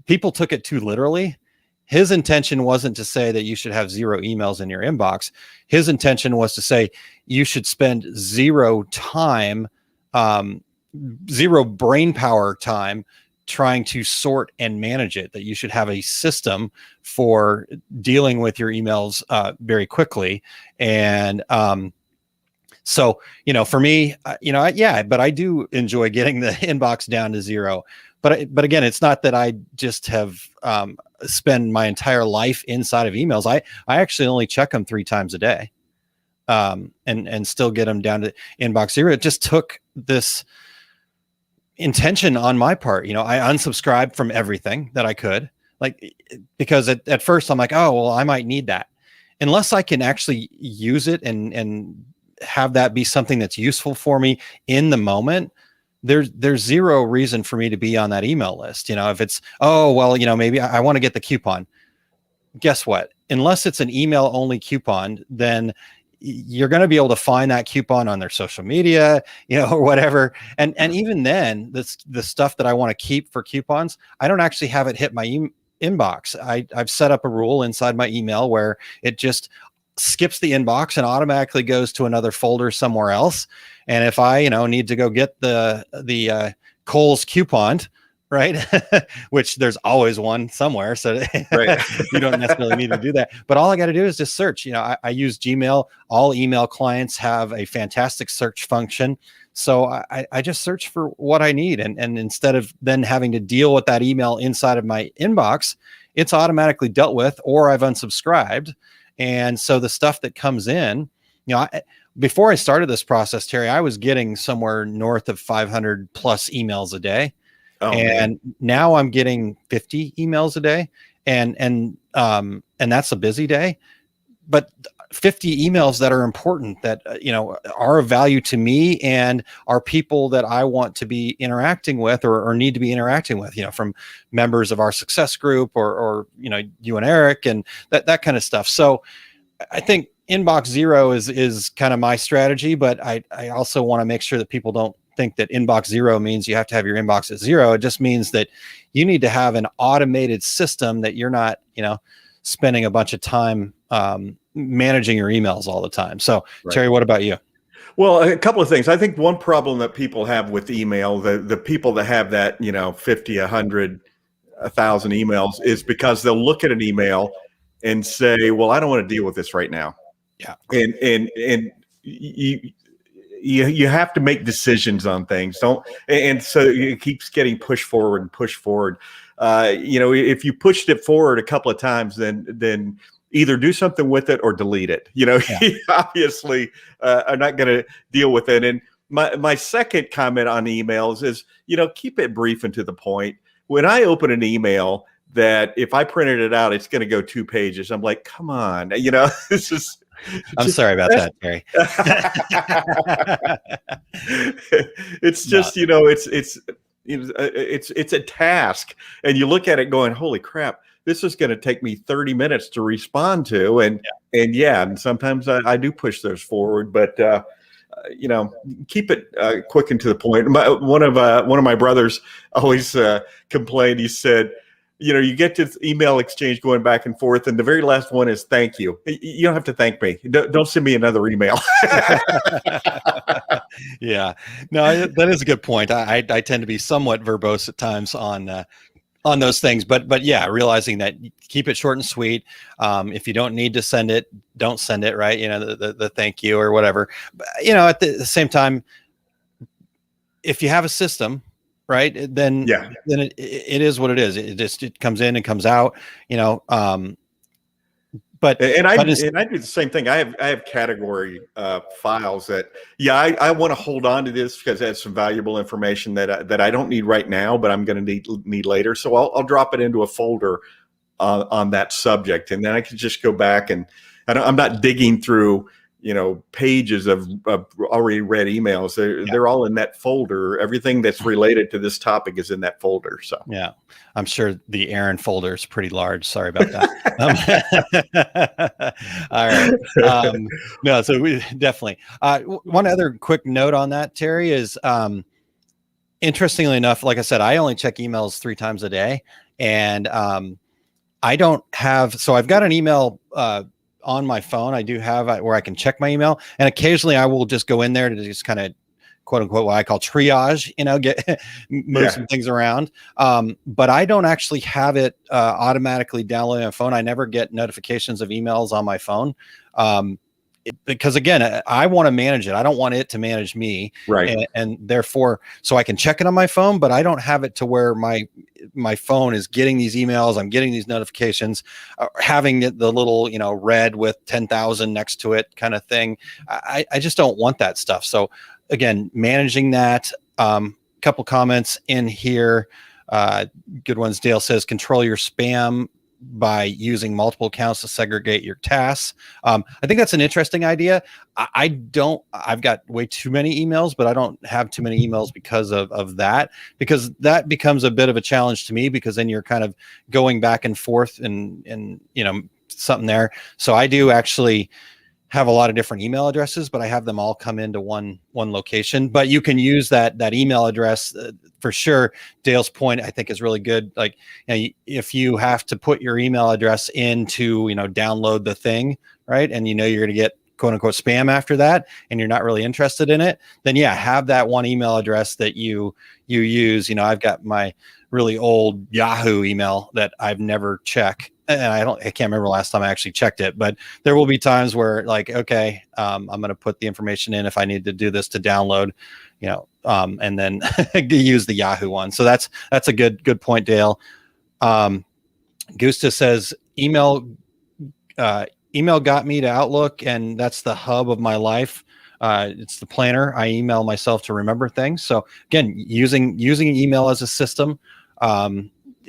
[SPEAKER 6] people took it too literally. His intention wasn't to say that you should have zero emails in your inbox. His intention was to say you should spend zero time, zero brain power time trying to sort and manage it, that you should have a system for dealing with your emails very quickly. And so, for me, but I do enjoy getting the inbox down to zero. But again, it's not that I just have spend my entire life inside of emails. I actually only check them 3 times a day, and still get them down to inbox zero. It just took this intention on my part. I unsubscribed from everything that I could, because at first I'm like, oh, well, I might need that. Unless I can actually use it and have that be something that's useful for me in the moment, there's zero reason for me to be on that email list. If it's, oh, well, maybe I want to get the coupon. Guess what? Unless it's an email only coupon, then you're going to be able to find that coupon on their social media, or whatever. And even then, the stuff that I want to keep for coupons, I don't actually have it hit my inbox. I've set up a rule inside my email where it just skips the inbox and automatically goes to another folder somewhere else. And if I, need to go get the Kohl's coupon, right, which there's always one somewhere, so right. You don't necessarily need to do that. But all I got to do is just search. I use Gmail. All email clients have a fantastic search function. So I just search for what I need. And instead of then having to deal with that email inside of my inbox, it's automatically dealt with, or I've unsubscribed. And so the stuff that comes in, before I started this process, Terry, I was getting somewhere north of 500 plus emails a day. Oh, and man. Now I'm getting 50 emails a day, and that's a busy day, but 50 emails that are important, that are of value to me and are people that I want to be interacting with or need to be interacting with, from members of our success group or you and Eric and that kind of stuff. So I think inbox zero is kind of my strategy, but I also want to make sure that people don't think that inbox zero means you have to have your inbox at zero. It just means that you need to have an automated system that you're not, spending a bunch of time managing your emails all the time. So, right. Terry, what about you?
[SPEAKER 5] Well, a couple of things. I think one problem that people have with email, the people that have that, 50, 100, 1,000 emails, is because they'll look at an email and say, well, I don't want to deal with this right now.
[SPEAKER 6] Yeah.
[SPEAKER 5] And you have to make decisions on things. So it keeps getting pushed forward and pushed forward. If you pushed it forward a couple of times, then either do something with it or delete it. You obviously are not going to deal with it. And my second comment on emails is, keep it brief and to the point. When I open an email that if I printed it out, it's going to go 2 pages. I'm like, come on, this is.
[SPEAKER 6] I'm sorry about that, Terry.
[SPEAKER 5] It's just, it's a task, and you look at it going, holy crap, this is going to take me 30 minutes to respond to. And sometimes I do push those forward, but keep it quick and to the point. One of my brothers always complained. He said, you get this email exchange going back and forth, and the very last one is thank you. You don't have to thank me. Don't send me another email.
[SPEAKER 6] Yeah, no, that is a good point. I tend to be somewhat verbose at times on those things, but yeah, realizing that keep it short and sweet. If you don't need to send it, don't send it, right? The thank you or whatever. But, at the same time, if you have a system, right, then it is what it is. It comes in and comes out. but
[SPEAKER 5] I do the same thing. I have category files that I want to hold on to this because it has some valuable information that I don't need right now, but I'm going to need later. So I'll drop it into a folder on that subject, and then I can just go back and I'm not digging through pages of already read emails. They're all in that folder. Everything that's related to this topic is in that folder. So
[SPEAKER 6] yeah, I'm sure the Aaron folder is pretty large. Sorry about that. All right. No, so we definitely, one other quick note on that, Terry, is, interestingly enough, like I said, I only check emails 3 times a day, and, I don't have, so I've got an email, on my phone. I do have where I can check my email, and occasionally I will just go in there to just kind of quote unquote what I call triage, get move some things around. But I don't actually have it automatically downloaded on my phone. I never get notifications of emails on my phone. Because again, I want to manage it. I don't want it to manage me.
[SPEAKER 5] Right.
[SPEAKER 6] And therefore, so I can check it on my phone, but I don't have it to where my phone is getting these emails. I'm getting these notifications, having the little, red with 10,000 next to it kind of thing. I just don't want that stuff. So again, managing that. Couple comments in here. Good ones. Dale says, control your spam by using multiple accounts to segregate your tasks. I think that's an interesting idea. I've got way too many emails, but I don't have too many emails because of that, because that becomes a bit of a challenge to me, because then you're kind of going back and forth and something there. So I do actually have a lot of different email addresses, but I have them all come into one location. But you can use that email address for sure. Dale's point, I think, is really good. Like, if you have to put your email address into, download the thing, right, and you're going to get quote unquote spam after that, and you're not really interested in it, then have that one email address that you use. I've got my really old Yahoo email that I've never checked. And I can't remember last time I actually checked it, but there will be times where okay, I'm going to put the information in if I need to do this to download, and then use the Yahoo one. So that's a good point, Dale. Gusta says email got me to Outlook, and that's the hub of my life. It's the planner. I email myself to remember things. So again, using email as a system.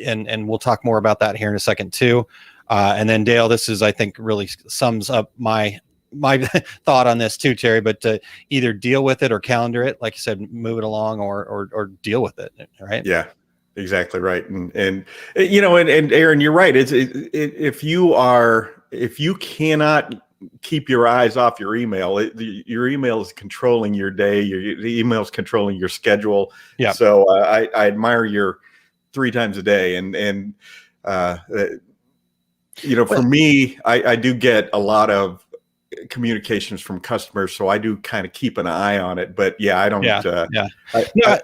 [SPEAKER 6] And we'll talk more about that here in a second too. And then Dale, this is, I think, really sums up my thought on this too, Terry, but to either deal with it or calendar it, like you said, move it along or deal with it. Right.
[SPEAKER 5] Yeah, exactly. Right. And Aaron, you're right. If you cannot keep your eyes off your email, your email is controlling your day. Your email is controlling your schedule. Yeah. So I admire your 3 times a day. And for me, I do get a lot of communications from customers, so I do kind of keep an eye on it, but I don't. Go ahead.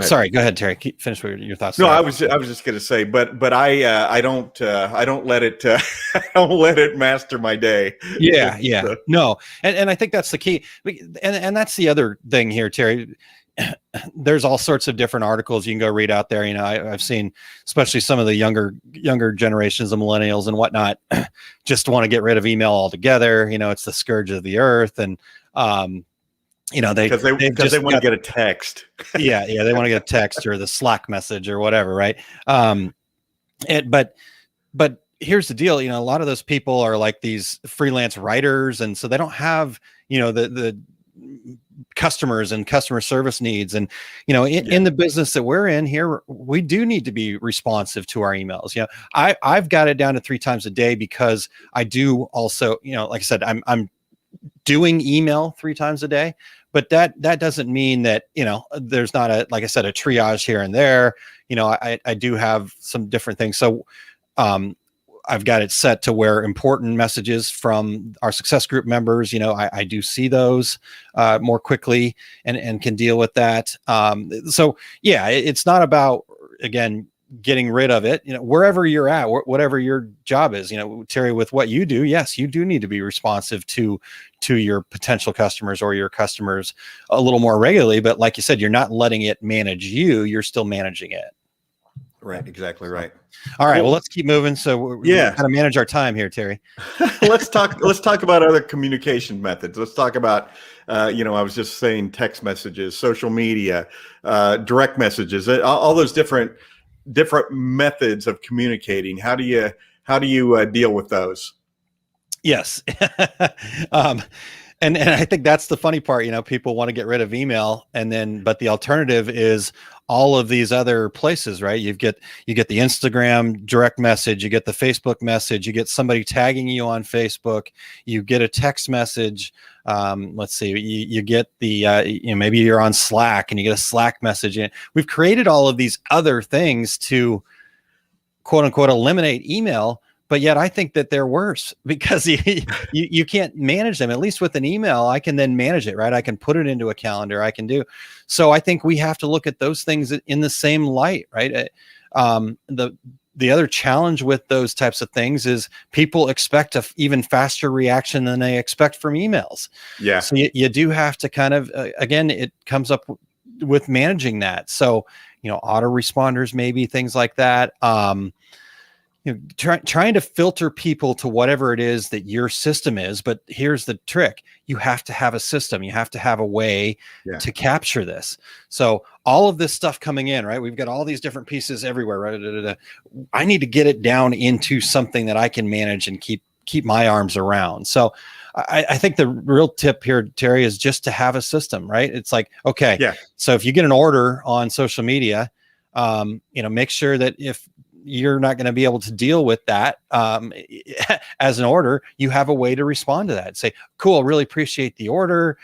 [SPEAKER 6] Sorry, go ahead, Terry. Finish with your thoughts.
[SPEAKER 5] No, I was just going to say, but I don't let it I don't let it master my day.
[SPEAKER 6] Yeah. No, and I think that's the key, and that's the other thing here, Terry. There's all sorts of different articles you can go read out there. I've seen, especially some of the younger generations of millennials and whatnot, just want to get rid of email altogether. It's the scourge of the earth, and they want
[SPEAKER 5] to get a text.
[SPEAKER 6] They want to get a text or the Slack message or whatever, right? But here's the deal. A lot of those people are like these freelance writers, and so they don't have the customers and customer service needs. And in the business that we're in here, we do need to be responsive to our emails. I've got it down to 3 times a day, because I do also, like I said, I'm doing email 3 times a day, but that doesn't mean that there's not like I said, a triage here and there. I do have some different things. So I've got it set to where important messages from our success group members, I do see those more quickly and can deal with that. So it's not about, again, getting rid of it, wherever you're at, whatever your job is, Terry, with what you do. Yes, you do need to be responsive to your potential customers or your customers a little more regularly. But like you said, you're not letting it manage you. You're still managing it.
[SPEAKER 5] Right. Exactly right.
[SPEAKER 6] All right. Well, let's keep moving. So we got to manage our time here, Terry.
[SPEAKER 5] Let's talk about other communication methods. Let's talk about, I was just saying text messages, social media, direct messages, all those different methods of communicating. How do you deal with those?
[SPEAKER 6] Yes. And I think that's the funny part, people want to get rid of email but the alternative is all of these other places, right? You get the Instagram direct message, you get the Facebook message, you get somebody tagging you on Facebook, you get a text message. Let's see, you get the, maybe you're on Slack and you get a Slack message. And we've created all of these other things to quote unquote eliminate email. But yet I think that they're worse because you can't manage them. At least with an email, I can then manage it, right? I can put it into a calendar. So I think we have to look at those things in the same light, right? The other challenge with those types of things is people expect a even faster reaction than they expect from emails.
[SPEAKER 5] Yeah.
[SPEAKER 6] So you do have to kind of, again, it comes up with managing that. So, autoresponders, maybe things like that. Trying to filter people to whatever it is that your system is. But here's the trick. You have to have a system. You have to have a way to capture this. So all of this stuff coming in, right? We've got all these different pieces everywhere, right? I need to get it down into something that I can manage and keep my arms around. So I think the real tip here, Terry, is just to have a system, right? It's like, okay, so if you get an order on social media, make sure that if you're not going to be able to deal with that as an order, you have a way to respond to that. Say, cool, really appreciate the order.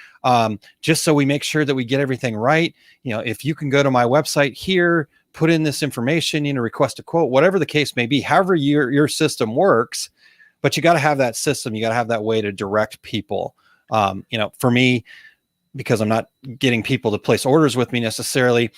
[SPEAKER 6] Just so we make sure that we get everything right. If you can go to my website here, put in this information, request a quote, whatever the case may be, however your system works, but you got to have that system. You got to have that way to direct people. For me, because I'm not getting people to place orders with me necessarily,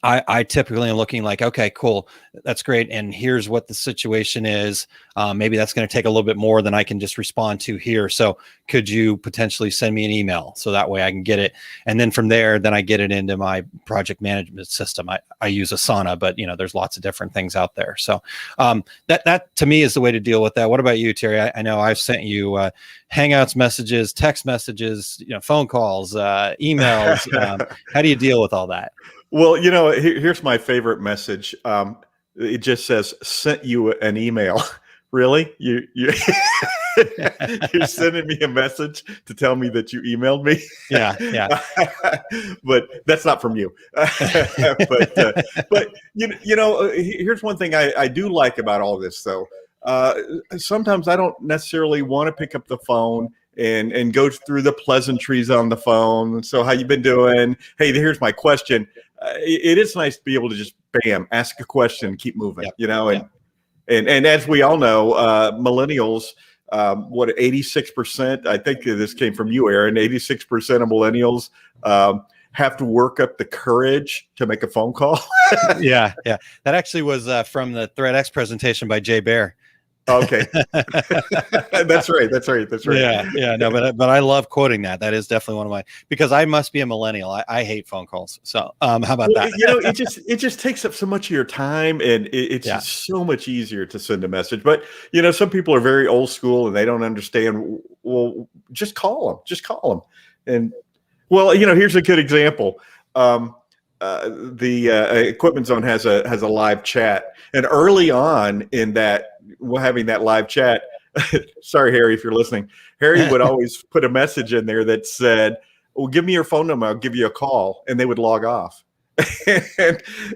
[SPEAKER 6] I typically am looking like, okay, cool, that's great. And here's what the situation is. Maybe that's going to take a little bit more than I can just respond to here. So could you potentially send me an email so that way I can get it? And then from there, then I get it into my project management system. I use Asana, but there's lots of different things out there. So that to me is the way to deal with that. What about you, Terry? I know I've sent you Hangouts messages, text messages, phone calls, emails. How do you deal with all that?
[SPEAKER 5] Well, here's my favorite message. It just says, sent you an email. Really? You're sending me a message to tell me that you emailed me?
[SPEAKER 6] Yeah.
[SPEAKER 5] But that's not from you. but here's one thing I do like about all this, though. Sometimes I don't necessarily want to pick up the phone and go through the pleasantries on the phone. So how you been doing? Hey, here's my question. It is nice to be able to just ask a question, keep moving, and as we all know, millennials, 86%, I think this came from you, Aaron, 86% of millennials have to work up the courage to make a phone call.
[SPEAKER 6] Yeah. That actually was from the ThreadX presentation by Jay Baer.
[SPEAKER 5] Okay. That's right.
[SPEAKER 6] Yeah. No, but I love quoting that. That is definitely one of my, because I must be a millennial. I hate phone calls. So how about that?
[SPEAKER 5] It just takes up so much of your time, and it's just so much easier to send a message. But some people are very old school and they don't understand. Well, just call them. And here's a good example. The Equipment Zone has a live chat, and early on in that, having that live chat, sorry, Harry, if you're listening, Harry would always put a message in there that said, well, give me your phone number, I'll give you a call, and they would log off.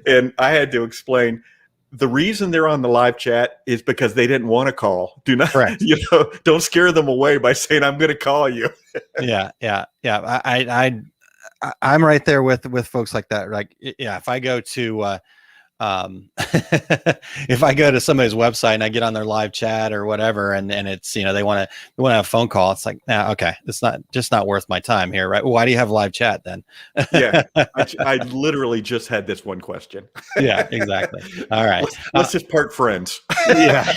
[SPEAKER 5] and I had to explain, the reason they're on the live chat is because they didn't want to call. Do not, don't scare them away by saying, I'm going to call you.
[SPEAKER 6] Yeah. I'm right there with folks like that. Like, if I go to, if I go to somebody's website and I get on their live chat or whatever, and it's, they want to have a phone call, it's like, okay, it's not worth my time here, right? Why do you have live chat then?
[SPEAKER 5] Yeah. I literally just had this one question.
[SPEAKER 6] Yeah, exactly. All right.
[SPEAKER 5] Let's just part friends.
[SPEAKER 6] Yeah,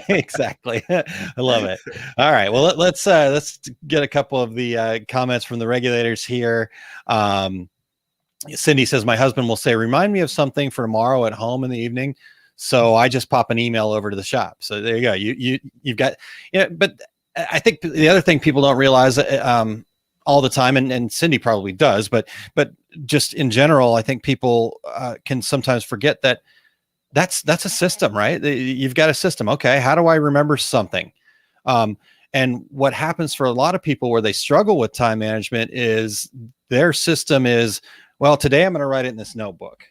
[SPEAKER 6] exactly. I love it. All right. Well, let's get a couple of the comments from the regulators here. Cindy says, my husband will say, remind me of something for tomorrow at home in the evening. So I just pop an email over to the shop. So there you go. You've got, but I think the other thing people don't realize all the time, and Cindy probably does, but just in general, I think people can sometimes forget that that's a system, right? You've got a system. Okay. How do I remember something? And what happens for a lot of people where they struggle with time management is their system is, well, today I'm going to write it in this notebook.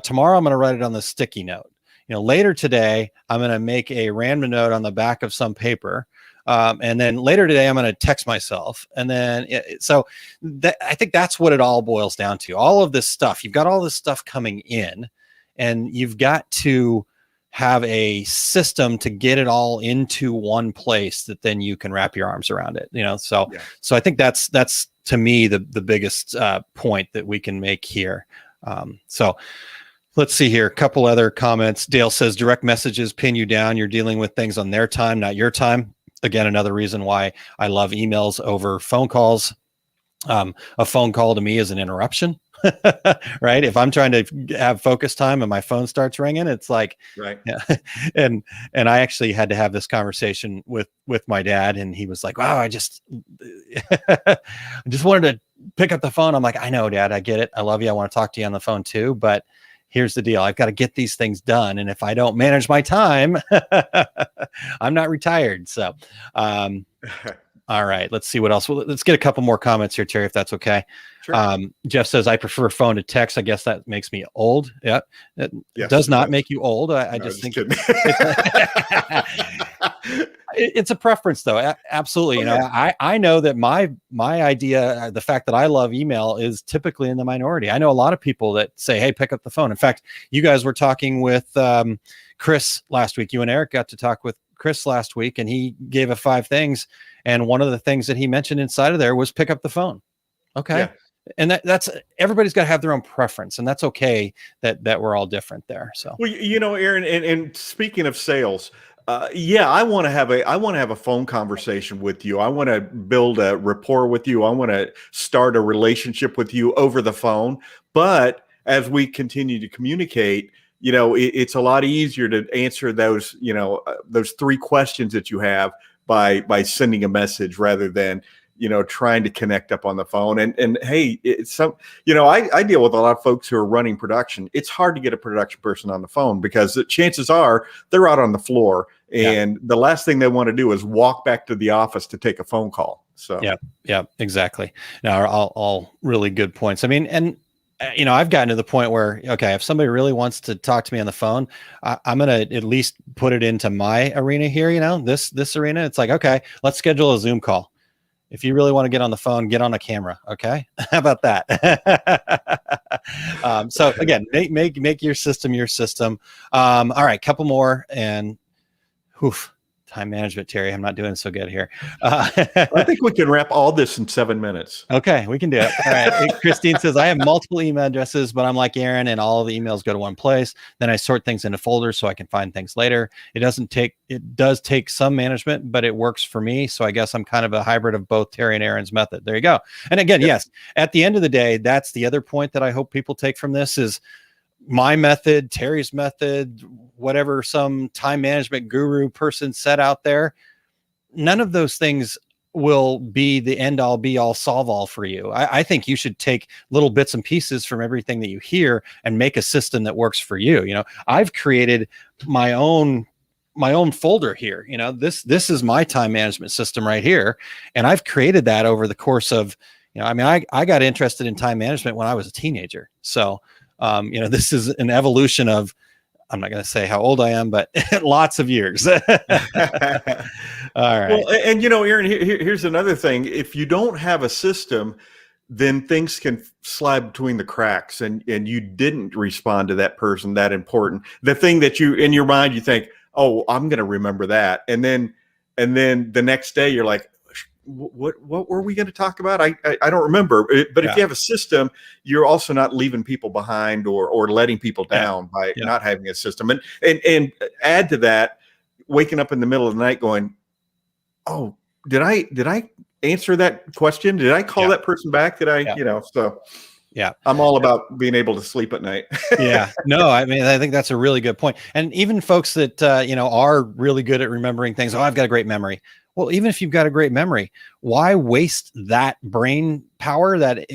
[SPEAKER 6] Tomorrow I'm going to write it on the sticky note. Later today, I'm going to make a random note on the back of some paper. And then later today, I'm going to text myself. And then, I think that's what it all boils down to. All of this stuff, you've got all this stuff coming in, and you've got to have a system to get it all into one place that then you can wrap your arms around it. So I think that's to me the biggest point that we can make here. So let's see here. A couple other comments. Dale says direct messages pin you down. You're dealing with things on their time, not your time. Again, another reason why I love emails over phone calls. A phone call to me is an interruption, right? If I'm trying to have focus time and my phone starts ringing, it's like,
[SPEAKER 5] right.
[SPEAKER 6] Yeah. And I actually had to have this conversation with my dad, and he was like, wow, I just wanted to pick up the phone. I'm like, I know, Dad, I get it. I love you. I want to talk to you on the phone too, but here's the deal. I've got to get these things done. And if I don't manage my time, I'm not retired. So, all right, let's see what else. Well, let's get a couple more comments here, Terry, if that's okay.
[SPEAKER 5] Sure.
[SPEAKER 6] Jeff says, I prefer phone to text. I guess that makes me old. Yeah. It does not make you old. I just think it's a preference though. Absolutely. I know that my idea, the fact that I love email is typically in the minority. I know a lot of people that say, hey, pick up the phone. In fact, you guys were talking with Chris last week. You and Eric got to talk with Chris last week, and he gave us 5 things. And one of the things that he mentioned inside of there was pick up the phone. Okay. Yeah. And that's everybody's got to have their own preference, and that's okay that we're all different there. So,
[SPEAKER 5] well, Aaron, and speaking of sales, I want to have a phone conversation with you. I want to build a rapport with you. I want to start a relationship with you over the phone. But as we continue to communicate, it's a lot easier to answer those 3 questions that you have by sending a message rather than trying to connect up on the phone. And hey, it's I deal with a lot of folks who are running production. It's hard to get a production person on the phone because the chances are they're out on the floor, and the last thing they want to do is walk back to the office to take a phone call. So yeah, exactly. Now, all really good points. I mean, and I've gotten to the point where, okay, if somebody really wants to talk to me on the phone, I'm going to at least put it into my arena here. This arena, it's like, okay, let's schedule a Zoom call. If you really want to get on the phone, get on a camera. Okay. How about that? So again, make your system your system. All right. Couple more and time management, Terry. I'm not doing so good here. I think we can wrap all this in 7 minutes.
[SPEAKER 6] Okay, we can do it. All right. Christine says, I have multiple email addresses, but I'm like Aaron, and all of the emails go to one place. Then I sort things into folders so I can find things later. It does take some management, but it works for me. So I guess I'm kind of a hybrid of both Terry and Aaron's method. There you go. And again, yes, at the end of the day, that's the other point that I hope people take from this is my method, Terry's method, whatever some time management guru person said out there. None of those things will be the end all be all solve all for you. I think you should take little bits and pieces from everything that you hear and make a system that works for you. I've created my own folder here. This is my time management system right here. And I've created that over the course of, I got interested in time management when I was a teenager. So, this is an evolution of, I'm not going to say how old I am, but lots of years. All right.
[SPEAKER 5] Well, and Aaron, here's another thing. If you don't have a system, then things can slide between the cracks, and you didn't respond to that person that important. The thing that you, in your mind, you think, oh, I'm going to remember that. And then the next day you're like, what were we going to talk about? I don't remember. But if you have a system, you're also not leaving people behind or letting people down by not having a system. And add to that, waking up in the middle of the night going, oh, did I answer that question? Did I call that person back? Did I, so.
[SPEAKER 6] Yeah.
[SPEAKER 5] I'm all about being able to sleep at night.
[SPEAKER 6] Yeah. No, I mean, I think that's a really good point. And even folks that, are really good at remembering things. Oh, I've got a great memory. Well, even if you've got a great memory, why waste that brain power, that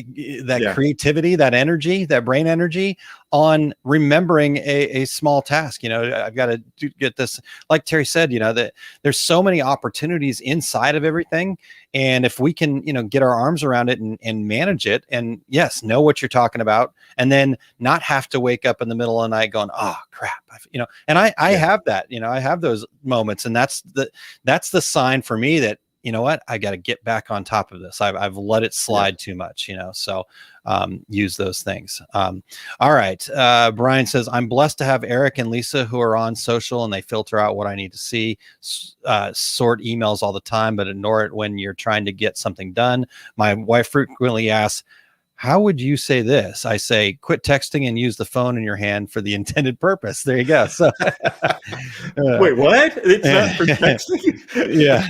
[SPEAKER 6] creativity, that energy, that brain energy on remembering a small task? I've got to get this, like Terry said, that there's so many opportunities inside of everything. And if we can, get our arms around it and manage it, and yes, know what you're talking about, and then not have to wake up in the middle of the night going, oh crap, and I have that, I have those moments, and that's the sign for me that, I got to get back on top of this. I've let it slide too much, so use those things. All right. Brian says, I'm blessed to have Eric and Lisa who are on social and they filter out what I need to see, sort emails all the time, but ignore it when you're trying to get something done. My wife frequently asks, how would you say this? I say, quit texting and use the phone in your hand for the intended purpose. There you go. So,
[SPEAKER 5] wait, what? It's not for texting?
[SPEAKER 6] Yeah.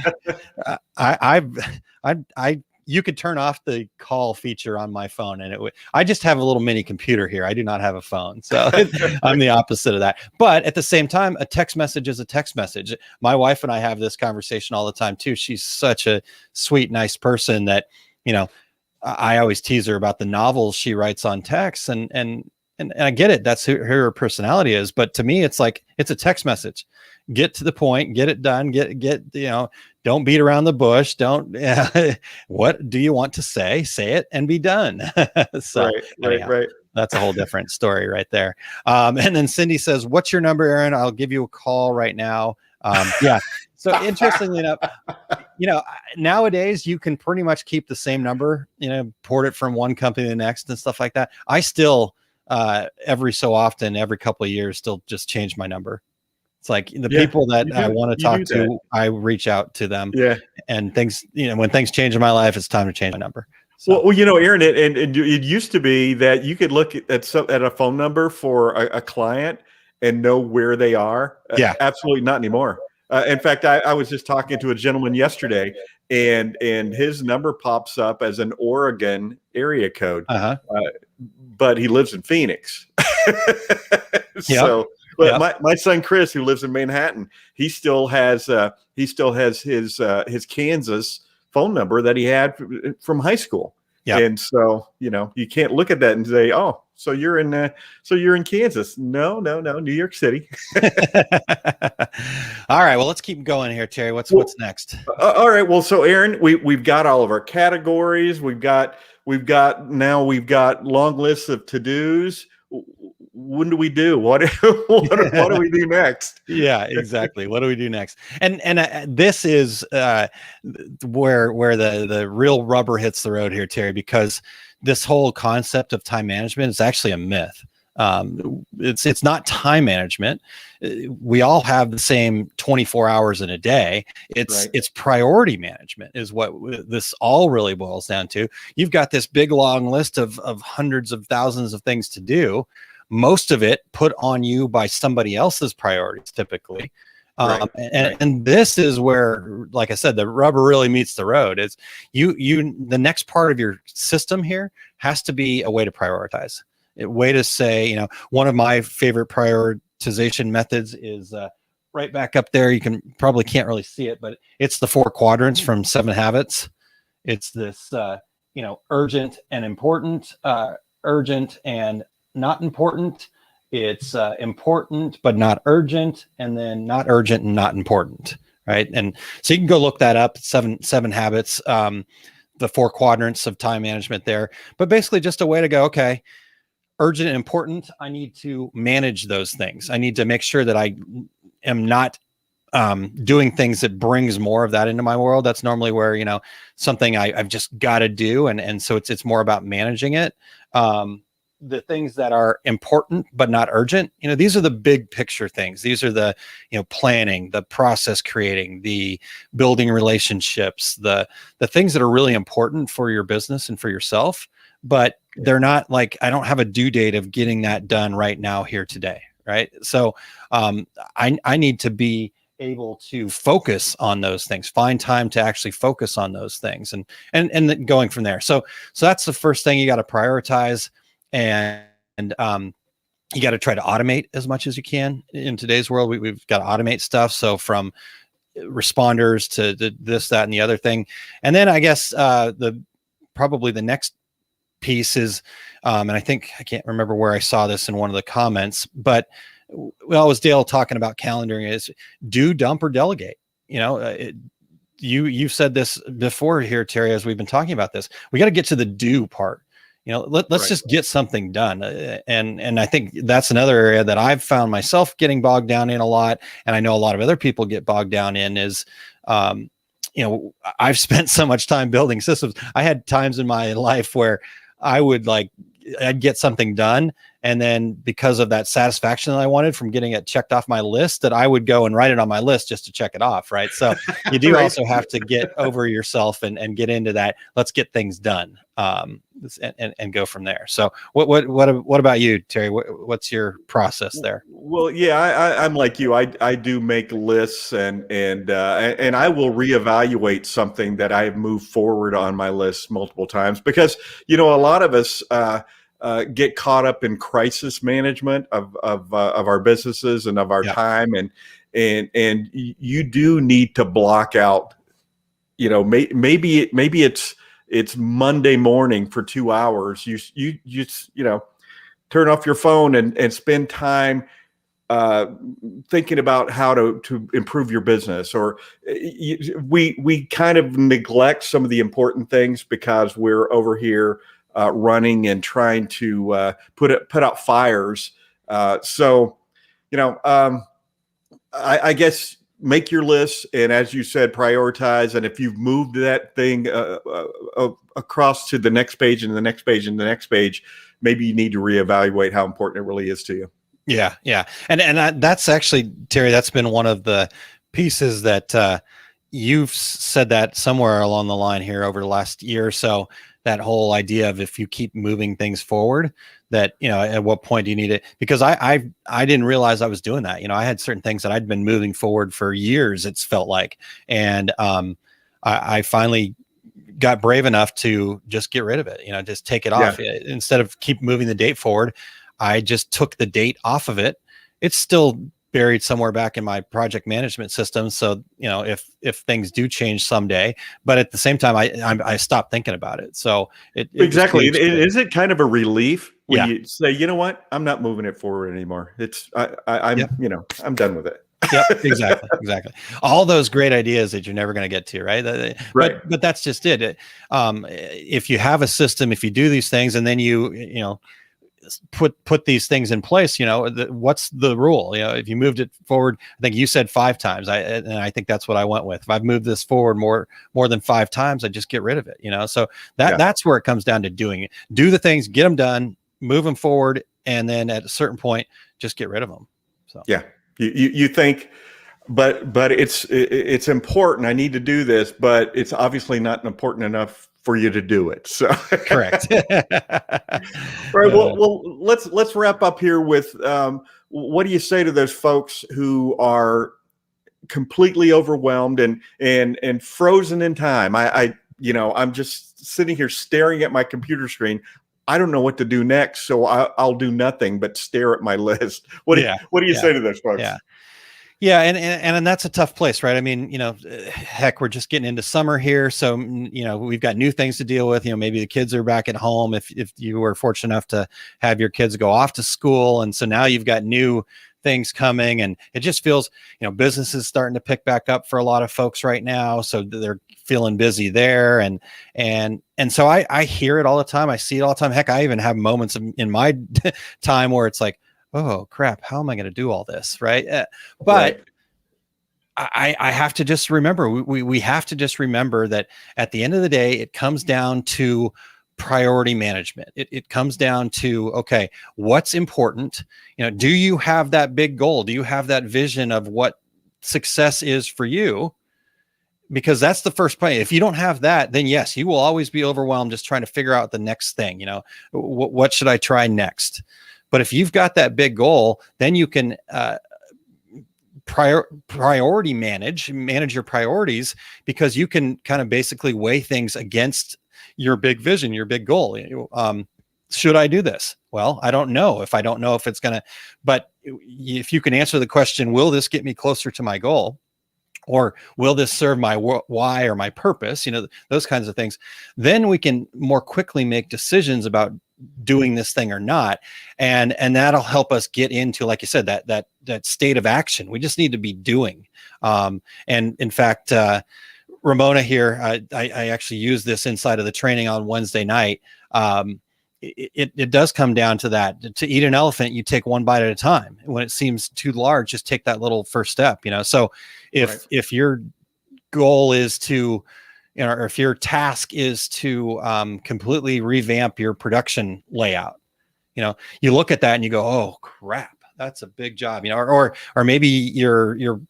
[SPEAKER 6] You could turn off the call feature on my phone, and I just have a little mini computer here. I do not have a phone, so I'm the opposite of that. But at the same time, a text message is a text message. My wife and I have this conversation all the time too. She's such a sweet, nice person that, I always tease her about the novels she writes on text, and I get it. That's who her personality is. But to me, it's like, it's a text message. Get to the point, get it done, don't beat around the bush. Don't, what do you want to say? Say it and be done. So
[SPEAKER 5] right.
[SPEAKER 6] That's a whole different story right there. And then Cindy says, what's your number, Aaron? I'll give you a call right now. Yeah. So interestingly enough, nowadays you can pretty much keep the same number, port it from one company to the next and stuff like that. I still, every so often, every couple of years, still just change my number. It's like the people that I want to talk to, I reach out to them. Yeah. And things, when things change in my life, it's time to change my number. So.
[SPEAKER 5] Well, Aaron, and it used to be that you could look at a phone number for a client and know where they are.
[SPEAKER 6] Yeah.
[SPEAKER 5] Absolutely not anymore. In fact, I was just talking to a gentleman yesterday, and his number pops up as an Oregon area code, but he lives in Phoenix. So, but my son Chris, who lives in Manhattan, he still has his Kansas phone number that he had from high school. Yeah. And so, you can't look at that and say, oh, so you're in Kansas. No, New York City.
[SPEAKER 6] All right. Well, let's keep going here, Terry. What's next?
[SPEAKER 5] All right. Well, so Aaron, we've got all of our categories. We've got long lists of to-dos. What do we do? What do we do next?
[SPEAKER 6] Yeah, exactly. What do we do next? And this is where the real rubber hits the road here, Terry, because this whole concept of time management is actually a myth. It's not time management. We all have the same 24 hours in a day. It's priority management is what this all really boils down to. You've got this big long list of hundreds of thousands of things to do. Most of it put on you by somebody else's priorities, typically. And this is where, like I said, the rubber really meets the road. Is the next part of your system here has to be a way to prioritize. A way to say, one of my favorite prioritization methods is right back up there. You can't really see it, but it's the 4 quadrants from 7 Habits. It's this, urgent and important, urgent and not important. It's important but not urgent, and then not urgent and not important, right? And so you can go look that up. 7 Habits, the 4 quadrants of time management there. But basically, just a way to go. Okay, urgent and important. I need to manage those things. I need to make sure that I am not doing things that brings more of that into my world. That's normally where something I've just got to do, and so it's more about managing it. The things that are important but not urgent, these are the big picture things. These are the planning, the process creating, the building relationships, the things that are really important for your business and for yourself, but they're not like, I don't have a due date of getting that done right now here today, right? So I need to be able to focus on those things, find time to actually focus on those things, and then going from there. So that's the first thing you got to prioritize. and you got to try to automate as much as you can in today's world. We've got to automate stuff. So from responders to this, that, and the other thing. And then I guess probably the next piece is, and I think I can't remember where I saw this in one of the comments, but well, it was Dale talking about calendaring is do, dump, or delegate. You've said this before here, Terry, as we've been talking about this. We got to get to the do part. Let's just get something done. And I think that's another area that I've found myself getting bogged down in a lot. And I know a lot of other people get bogged down in is, I've spent so much time building systems. I had times in my life where I'd get something done. And then because of that satisfaction that I wanted from getting it checked off my list, that I would go and write it on my list just to check it off. Right. So you do also have to get over yourself and get into that. Let's get things done and go from there. So what about you, Terry? What's your process there?
[SPEAKER 5] Well, yeah, I'm like you. I do make lists and I will reevaluate something that I have moved forward on my list multiple times because, a lot of us, get caught up in crisis management of our businesses and of our time, and you do need to block out. Maybe it's Monday morning for 2 hours. You turn off your phone and spend time thinking about how to improve your business. Or we kind of neglect some of the important things because we're over here running and trying to put out fires. I guess make your list, and as you said, prioritize. And if you've moved that thing across to the next page and the next page and the next page, maybe you need to reevaluate how important it really is to you.
[SPEAKER 6] Yeah. And that's actually, Terry, that's been one of the pieces that you've said that somewhere along the line here over the last year or so. That whole idea of if you keep moving things forward, that, at what point do you need it? Because I didn't realize I was doing that. I had certain things that I'd been moving forward for years, it's felt like. And I finally got brave enough to just get rid of it, just take it off. Instead of keep moving the date forward, I just took the date off of it. It's still buried somewhere back in my project management system. So, if things do change someday, but at the same time, I stopped thinking about it. So
[SPEAKER 5] exactly. Is it kind of a relief when you say, you know what, I'm not moving it forward anymore. I'm done with it.
[SPEAKER 6] Yep, exactly. All those great ideas that you're never going to get to, right?
[SPEAKER 5] Right.
[SPEAKER 6] But that's just it. If you have a system, if you do these things, and then you put these things in place, what's the rule? If you moved it forward, I think you said 5 times. I think that's what I went with. If I've moved this forward more than 5 times, I just get rid of it. So that's where it comes down to doing it. Do the things, get them done, move them forward, and then at a certain point, just get rid of them. So
[SPEAKER 5] you think, but it's important. I need to do this, but it's obviously not important enough for you to do it. So
[SPEAKER 6] correct.
[SPEAKER 5] All right. Well, let's wrap up here with what do you say to those folks who are completely overwhelmed and frozen in time? I'm just sitting here staring at my computer screen. I don't know what to do next, so I'll do nothing but stare at my list. What do you say to those folks?
[SPEAKER 6] Yeah, and that's a tough place, right? I mean, heck, we're just getting into summer here, so we've got new things to deal with. Maybe the kids are back at home if you were fortunate enough to have your kids go off to school, and so now you've got new things coming, and it just feels, business is starting to pick back up for a lot of folks right now, so they're feeling busy there, and so I hear it all the time, I see it all the time. Heck, I even have moments in my time where it's like, oh crap, how am I going to do all this? Right. But right. I have to just remember, we have to just remember that at the end of the day, it comes down to priority management. It comes down to, okay, what's important? Do you have that big goal? Do you have that vision of what success is for you? Because that's the first point. If you don't have that, then yes, you will always be overwhelmed just trying to figure out the next thing. What should I try next? But if you've got that big goal, then you can priority manage your priorities, because you can kind of basically weigh things against your big vision, your big goal. should I do this? Well, I don't know if it's going to, but if you can answer the question, will this get me closer to my goal? Or will this serve my why or my purpose? Those kinds of things. Then we can more quickly make decisions about doing this thing or not. And that'll help us get into, like you said, that state of action. We just need to be doing. And in fact, Ramona here, I actually use this inside of the training on Wednesday night. It does come down to that. To eat an elephant, you take one bite at a time. When it seems too large, just take that little first step, So if your goal is to, or if your task is to completely revamp your production layout, you look at that and you go, oh crap, that's a big job, or maybe your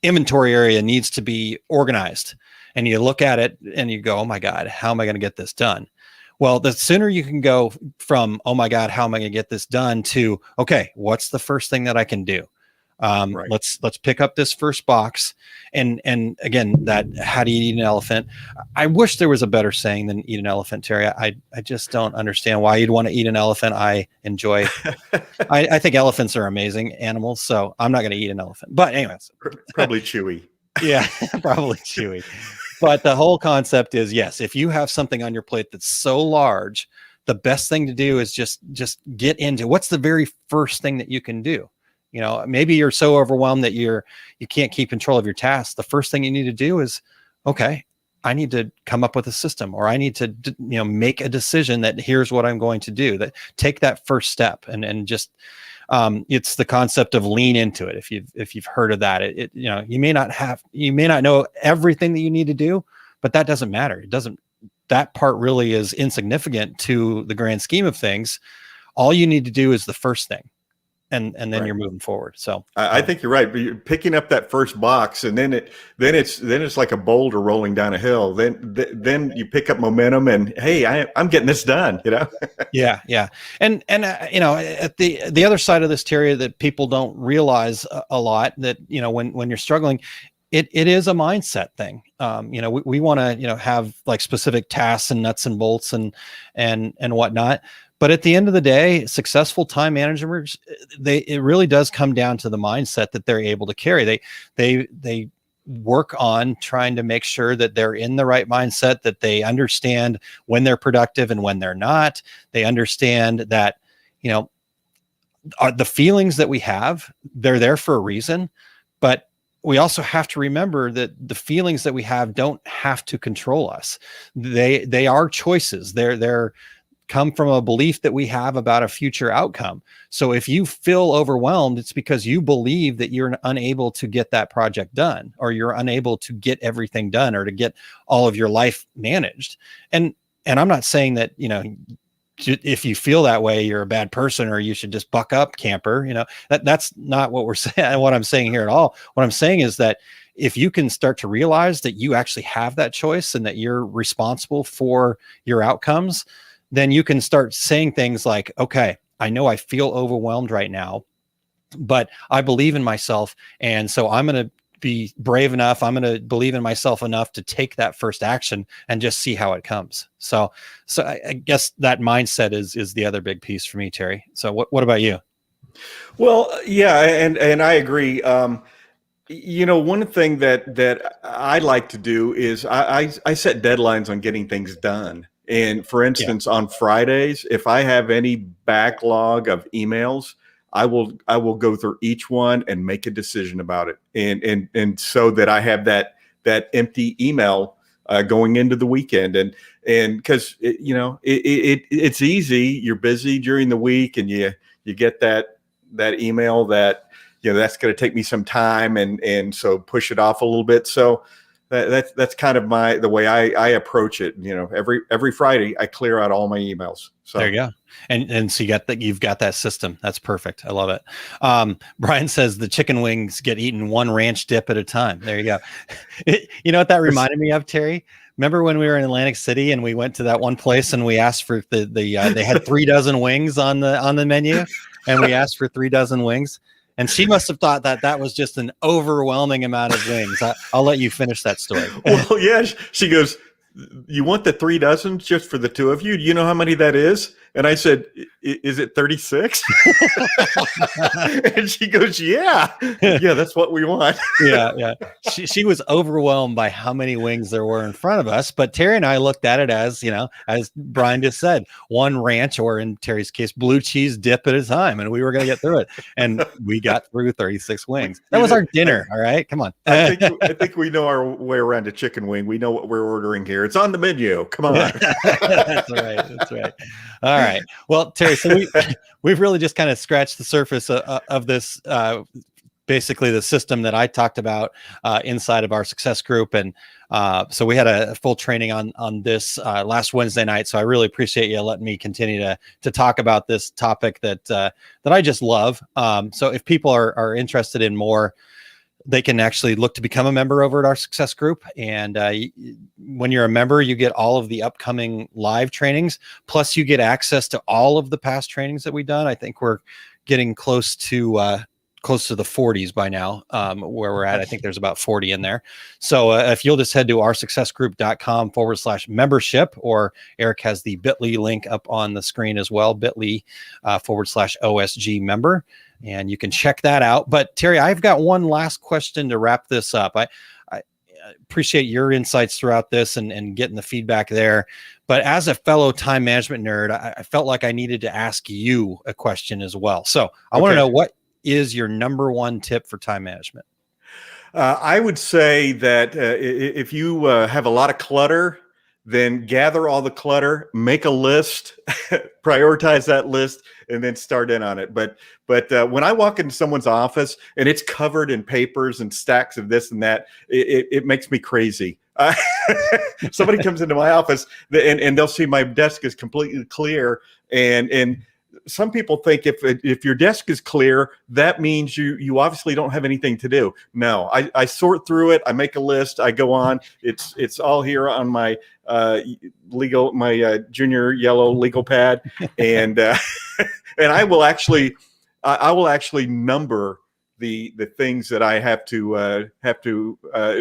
[SPEAKER 6] inventory area needs to be organized, and you look at it and you go, oh my God, how am I going to get this done? Well, the sooner you can go from, oh my God, how am I going to get this done, to, okay, what's the first thing that I can do? Let's pick up this first box. And again, that, how do you eat an elephant? I wish there was a better saying than eat an elephant, Terry. I just don't understand why you'd want to eat an elephant. I enjoy, I think elephants are amazing animals, so I'm not going to eat an elephant, but anyways.
[SPEAKER 5] Probably chewy.
[SPEAKER 6] Yeah, probably chewy. But the whole concept is, yes, if you have something on your plate that's so large, the best thing to do is just get into what's the very first thing that you can do. Maybe you're so overwhelmed that you can't keep control of your tasks. The first thing you need to do is, okay, I need to come up with a system, or I need to, make a decision that here's what I'm going to do. That take that first step, and just, it's the concept of lean into it. If you've heard of that, you may not know everything that you need to do, but that doesn't matter. That part really is insignificant to the grand scheme of things. All you need to do is the first thing. And then you're moving forward. So
[SPEAKER 5] I think you're right. But you're picking up that first box, and then it's like a boulder rolling down a hill. Then you pick up momentum, and hey, I'm getting this done.
[SPEAKER 6] Yeah. And at the other side of this, Terry, that people don't realize a lot, that when you're struggling, it is a mindset thing. We want to have like specific tasks and nuts and bolts and whatnot. But at the end of the day, successful time managers, it really does come down to the mindset that they're able to carry. They work on trying to make sure that they're in the right mindset, that they understand when they're productive and when they're not. They understand that, the feelings that we have, they're there for a reason. But we also have to remember that the feelings that we have don't have to control us. They are choices. They're come from a belief that we have about a future outcome. So if you feel overwhelmed, it's because you believe that you're unable to get that project done, or you're unable to get everything done, or to get all of your life managed. And I'm not saying that, if you feel that way, you're a bad person, or you should just buck up, camper. That's not what we're saying, what I'm saying here at all. What I'm saying is that if you can start to realize that you actually have that choice, and that you're responsible for your outcomes, then you can start saying things like, okay, I know I feel overwhelmed right now, but I believe in myself. And so I'm going to be brave enough. I'm going to believe in myself enough to take that first action and just see how it comes. So I guess that mindset is the other big piece for me, Terry. So what about you?
[SPEAKER 5] Well, yeah. And I agree. One thing that I like to do is I set deadlines on getting things done. And for instance, on Fridays, if I have any backlog of emails, I will go through each one and make a decision about it. And so that I have that empty email going into the weekend. And because it's easy. You're busy during the week, and you get that email that, that's going to take me some time, and so push it off a little bit. So that's kind of the way I approach it. Every Friday I clear out all my emails. So
[SPEAKER 6] there you go. And so you've got that system. That's perfect. I love it. Brian says the chicken wings get eaten one ranch dip at a time. There you go. You know what that reminded me of, Terry? Remember when we were in Atlantic City and we went to that one place and we asked for they had 3 dozen wings on the menu, and we asked for 3 dozen wings. And she must have thought that was just an overwhelming amount of wings. I'll let you finish that story.
[SPEAKER 5] Well, yeah, she goes, you want the 3 dozens just for the two of you? Do you know how many that is? And I said, is it 36? And she goes, yeah, that's what we want.
[SPEAKER 6] Yeah. She was overwhelmed by how many wings there were in front of us. But Terry and I looked at it as, as Brian just said, one ranch, or in Terry's case, blue cheese dip at a time. And we were going to get through it. And we got through 36 wings. That was our dinner. All right. Come on.
[SPEAKER 5] I think we know our way around a chicken wing. We know what we're ordering here. It's on the menu. Come on.
[SPEAKER 6] That's right. All right. Well, Terry, so we've really just kind of scratched the surface of this, basically the system that I talked about inside of our success group. And so we had a full training on this last Wednesday night. So I really appreciate you letting me continue to talk about this topic that I just love. So if people are interested in more, they can actually look to become a member over at our success group. And when you're a member, you get all of the upcoming live trainings, plus you get access to all of the past trainings that we've done. I think we're getting close to the 40s by now, where we're at. I think there's about 40 in there. So if you'll just head to oursuccessgroup.com/membership, or Eric has the bit.ly link up on the screen as well, bit.ly/OSG member. And you can check that out. But Terry, I've got one last question to wrap this up. I appreciate your insights throughout this and getting the feedback there. But as a fellow time management nerd, I felt like I needed to ask you a question as well. So I want to know, what is your number one tip for time management?
[SPEAKER 5] I would say that if you have a lot of clutter, then gather all the clutter, make a list, prioritize that list, and then start in on it. But when I walk into someone's office and it's covered in papers and stacks of this and that, it makes me crazy. Somebody comes into my office and they'll see my desk is completely clear, and some people think if your desk is clear, that means you obviously don't have anything to do. No, I sort through it. I make a list. I go on. It's all here on my junior yellow legal pad, and and I will actually number the things that I have to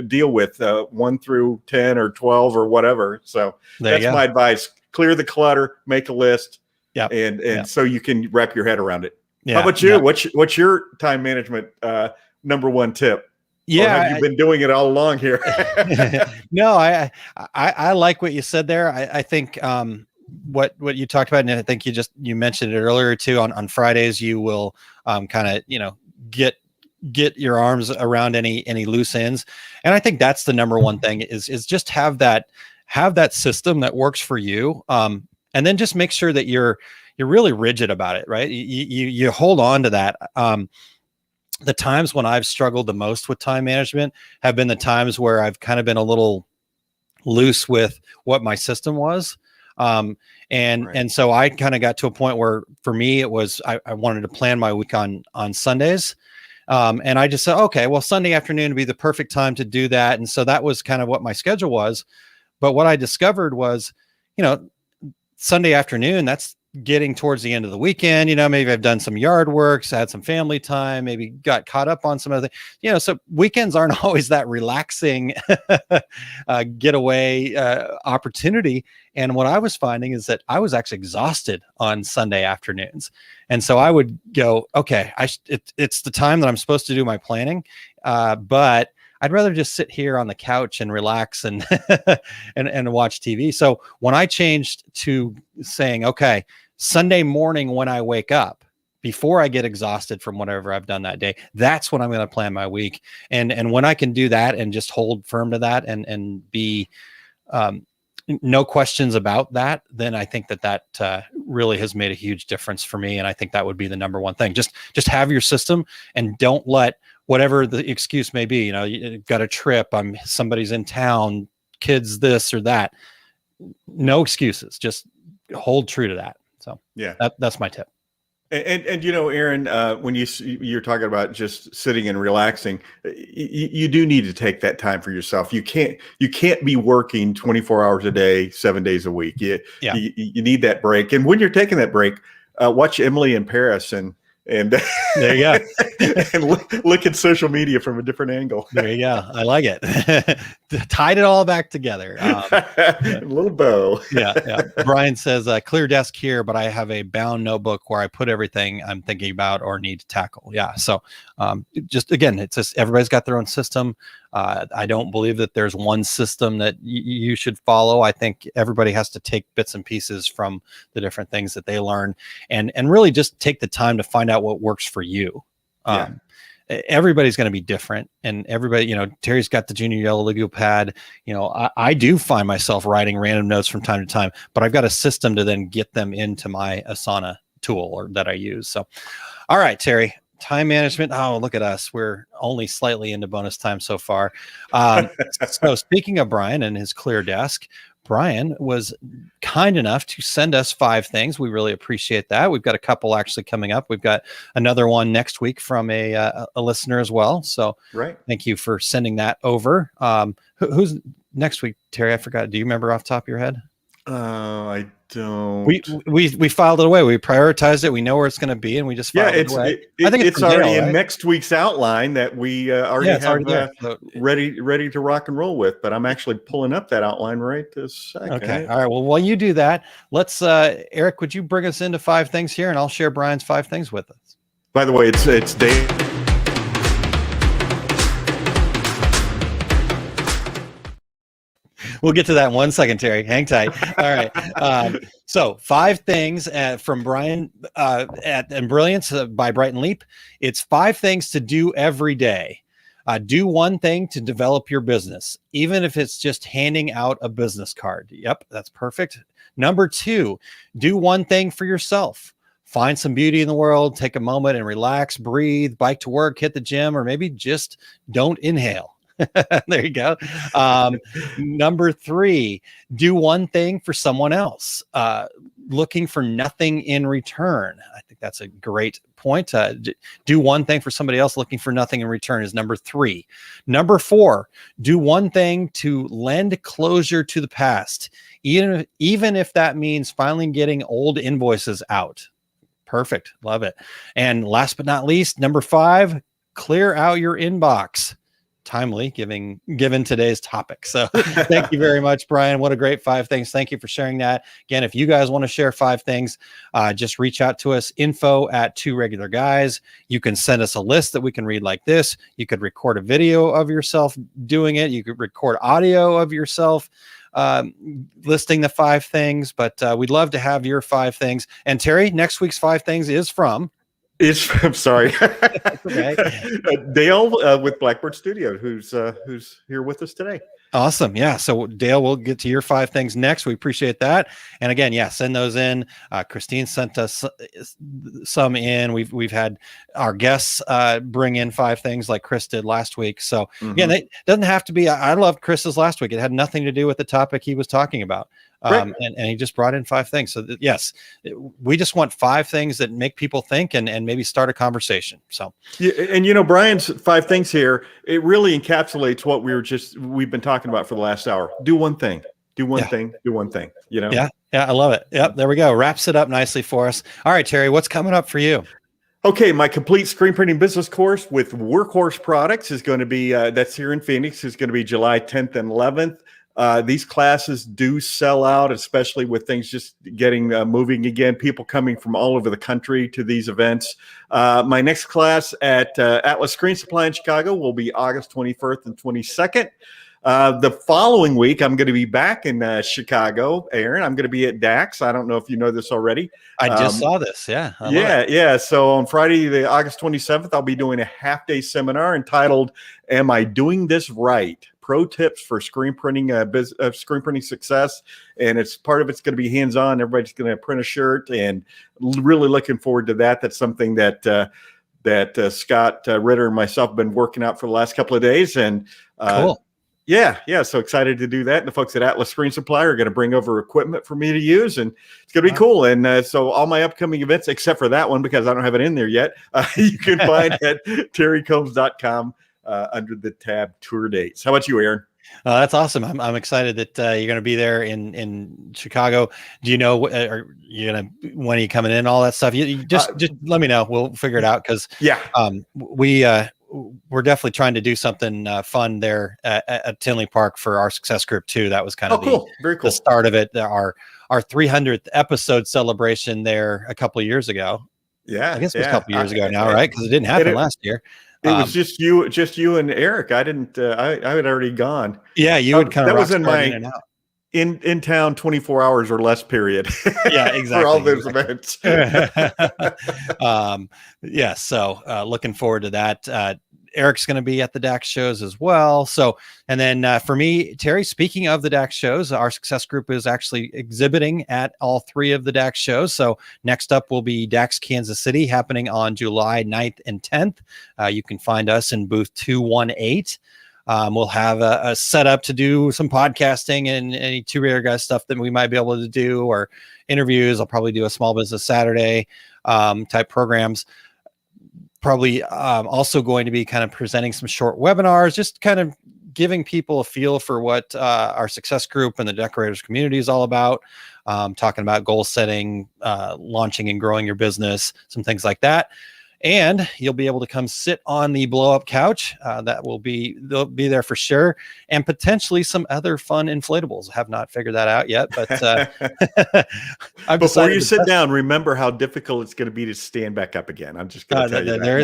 [SPEAKER 5] deal with, 1 through 10 or 12 or whatever. So that's my advice. Clear the clutter, make a list.
[SPEAKER 6] Yeah.
[SPEAKER 5] And so you can wrap your head around it.
[SPEAKER 6] Yeah.
[SPEAKER 5] How about you? Yeah. What's your time management number one tip?
[SPEAKER 6] Yeah.
[SPEAKER 5] Or have you been doing it all along here?
[SPEAKER 6] No, I like what you said there. I think what you talked about, and I think you mentioned it earlier too, on Fridays, you will kind of, get your arms around any loose ends. And I think that's the number one thing is just have that system that works for you. And then just make sure that you're really rigid about it, right? You hold on to that. The times when I've struggled the most with time management have been the times where I've kind of been a little loose with what my system was. And so I kind of got to a point where for me, it was, I wanted to plan my week on Sundays. And I just said, okay, well, Sunday afternoon would be the perfect time to do that. And so that was kind of what my schedule was. But what I discovered was, Sunday afternoon, that's getting towards the end of the weekend. Maybe I've done some yard work, had some family time, maybe got caught up on some other things. So weekends aren't always that relaxing getaway opportunity. And what I was finding is that I was actually exhausted on Sunday afternoons. And so I would go, okay, it's the time that I'm supposed to do my planning, but I'd rather just sit here on the couch and relax and and watch TV. So when I changed to saying, okay, Sunday morning when I wake up, before I get exhausted from whatever I've done that day, that's when I'm going to plan my week. And when I can do that and just hold firm to that and be no questions about that, then I think that really has made a huge difference for me. And I think that would be the number one thing. Just have your system and don't let whatever the excuse may be, you got a trip, somebody's in town, kids, this or that. No excuses. Just hold true to that. So yeah, that's my tip.
[SPEAKER 5] And Aaron, when you're talking about just sitting and relaxing, you do need to take that time for yourself. You can't be working 24 hours a day, 7 days a week. You need that break. And when you're taking that break, watch Emily in Paris, and and
[SPEAKER 6] There you go.
[SPEAKER 5] and look at social media from a different angle.
[SPEAKER 6] There you go. I like it. Tied it all back together.
[SPEAKER 5] A little bow.
[SPEAKER 6] Yeah. Brian says, clear desk here, but I have a bound notebook where I put everything I'm thinking about or need to tackle. Yeah. So just again, it's just everybody's got their own system. I don't believe that there's one system that you should follow. I think everybody has to take bits and pieces from the different things that they learn and really just take the time to find out what works for you. Everybody's going to be different, and everybody, Terry's got the junior yellow legal pad. I do find myself writing random notes from time to time, but I've got a system to then get them into my Asana tool or that I use. So, all right, Terry, time management. Oh, look at us. We're only slightly into bonus time so far. So speaking of Brian and his clear desk, Brian was kind enough to send us 5 things. We really appreciate that. We've got a couple actually coming up. We've got another one next week from a listener as well. So Thank you for sending that over. Who's next week, Terry? I forgot. Do you remember off the top of your head?
[SPEAKER 5] I don't.
[SPEAKER 6] We filed it away. We prioritized it. We know where it's going to be, and we just filed it away.
[SPEAKER 5] I think it's already in next week's outline that we already have ready to rock and roll with. But I'm actually pulling up that outline right this second.
[SPEAKER 6] Okay. All right. Well, while you do that, let's Eric, would you bring us into 5 things here, and I'll share Brian's 5 things with us.
[SPEAKER 5] By the way, it's Dave.
[SPEAKER 6] We'll get to that in 1 second, Terry. Hang tight. All right. So 5 things from Brian and Brilliance by Brighton Leap. It's 5 things to do every day. Do one thing to develop your business, even if it's just handing out a business card. Yep, that's perfect. Number 2, do one thing for yourself. Find some beauty in the world, take a moment and relax, breathe, bike to work, hit the gym, or maybe just don't inhale. There you go. Number 3, do one thing for someone else, looking for nothing in return. I think that's a great point. Do one thing for somebody else, looking for nothing in return is number 3. Number 4, do one thing to lend closure to the past, even if that means finally getting old invoices out. Perfect. Love it. And last but not least, number 5, clear out your inbox. Timely given today's topic. So thank you very much, Brian. What a great 5 things. Thank you for sharing that. Again, if you guys want to share 5 things, just reach out to us, info@2regularguys. You can send us a list that we can read like this. You could record a video of yourself doing it. You could record audio of yourself listing the 5 things, but we'd love to have your 5 things. And Terry, next week's 5 things is from
[SPEAKER 5] I'm sorry.
[SPEAKER 6] Okay.
[SPEAKER 5] Dale with Blackbird Studio, who's here with us today.
[SPEAKER 6] Awesome. Yeah. So Dale, we'll get to your 5 things next. We appreciate that. And again, send those in. Christine sent us some in. We've had our guests bring in 5 things like Chris did last week. So again, it doesn't have to be. I loved Chris's last week. It had nothing to do with the topic he was talking about. And he just brought in 5 things. So yes, we just want 5 things that make people think and maybe start a conversation. So,
[SPEAKER 5] and Brian's 5 things here, it really encapsulates what we've been talking about for the last hour. Do one thing, do one thing, do one thing, Yeah.
[SPEAKER 6] I love it. Yep. There we go. Wraps it up nicely for us. All right, Terry, what's coming up for you?
[SPEAKER 5] Okay, my complete screen printing business course with Workhorse Products is going to be, that's here in Phoenix, is going to be July 10th and 11th. These classes do sell out, especially with things just getting moving again, people coming from all over the country to these events. My next class at Atlas Screen Supply in Chicago will be August 21st and 22nd. The following week, I'm going to be back in Chicago, Aaron. I'm going to be at DAX. I don't know if you know this already.
[SPEAKER 6] I just saw this. Yeah.
[SPEAKER 5] Yeah. So on Friday, the August 27th, I'll be doing a half-day seminar entitled, Am I Doing This Right? Pro tips for screen printing, screen printing success. And it's going to be hands-on. Everybody's going to print a shirt, and really looking forward to that. That's something that Scott Ritter and myself have been working out for the last couple of days. And
[SPEAKER 6] cool.
[SPEAKER 5] Yeah. So excited to do that. And the folks at Atlas Screen Supply are going to bring over equipment for me to use, and it's going to be cool. And so all my upcoming events, except for that one, because I don't have it in there yet, you can find at terrycombs.com under the tab tour dates. How about you, Aaron?
[SPEAKER 6] That's awesome. I'm excited that you're going to be there in Chicago. Do you know, are you going to, when are you coming in, all that stuff? You just let me know. We'll figure it out. Cause we're definitely trying to do something fun there at Tinley Park for our success group too. That was kind of
[SPEAKER 5] Very cool.
[SPEAKER 6] the start of it. Our 300th episode celebration there a couple of years ago.
[SPEAKER 5] Yeah.
[SPEAKER 6] I guess it was a couple of years ago now, right? Cause it didn't happen last year.
[SPEAKER 5] It was just you and Eric. I didn't. I had already gone.
[SPEAKER 6] Yeah, you would kind of.
[SPEAKER 5] That was in my in town 24 hours or less period.
[SPEAKER 6] Yeah, exactly.
[SPEAKER 5] For all those events.
[SPEAKER 6] Yeah. So looking forward to that. Eric's going to be at the DAX shows as well. So, and then for me, Terry, speaking of the DAX shows, our success group is actually exhibiting at all 3 of the DAX shows. So next up will be DAX Kansas City, happening on July 9th and 10th. You can find us in booth 218. We'll have a setup to do some podcasting and any 2 Raider Guys stuff that we might be able to do, or interviews. I'll probably do a Small Business Saturday type programs. Probably also going to be kind of presenting some short webinars, just kind of giving people a feel for what our success group and the decorators community is all about. Talking about goal setting, launching and growing your business, some things like that. And you'll be able to come sit on the blow up couch. They'll be there for sure. And potentially some other fun inflatables. I have not figured that out yet, but
[SPEAKER 5] before you sit down, remember how difficult it's going to be to stand back up again. I'm just going to tell you that.
[SPEAKER 6] There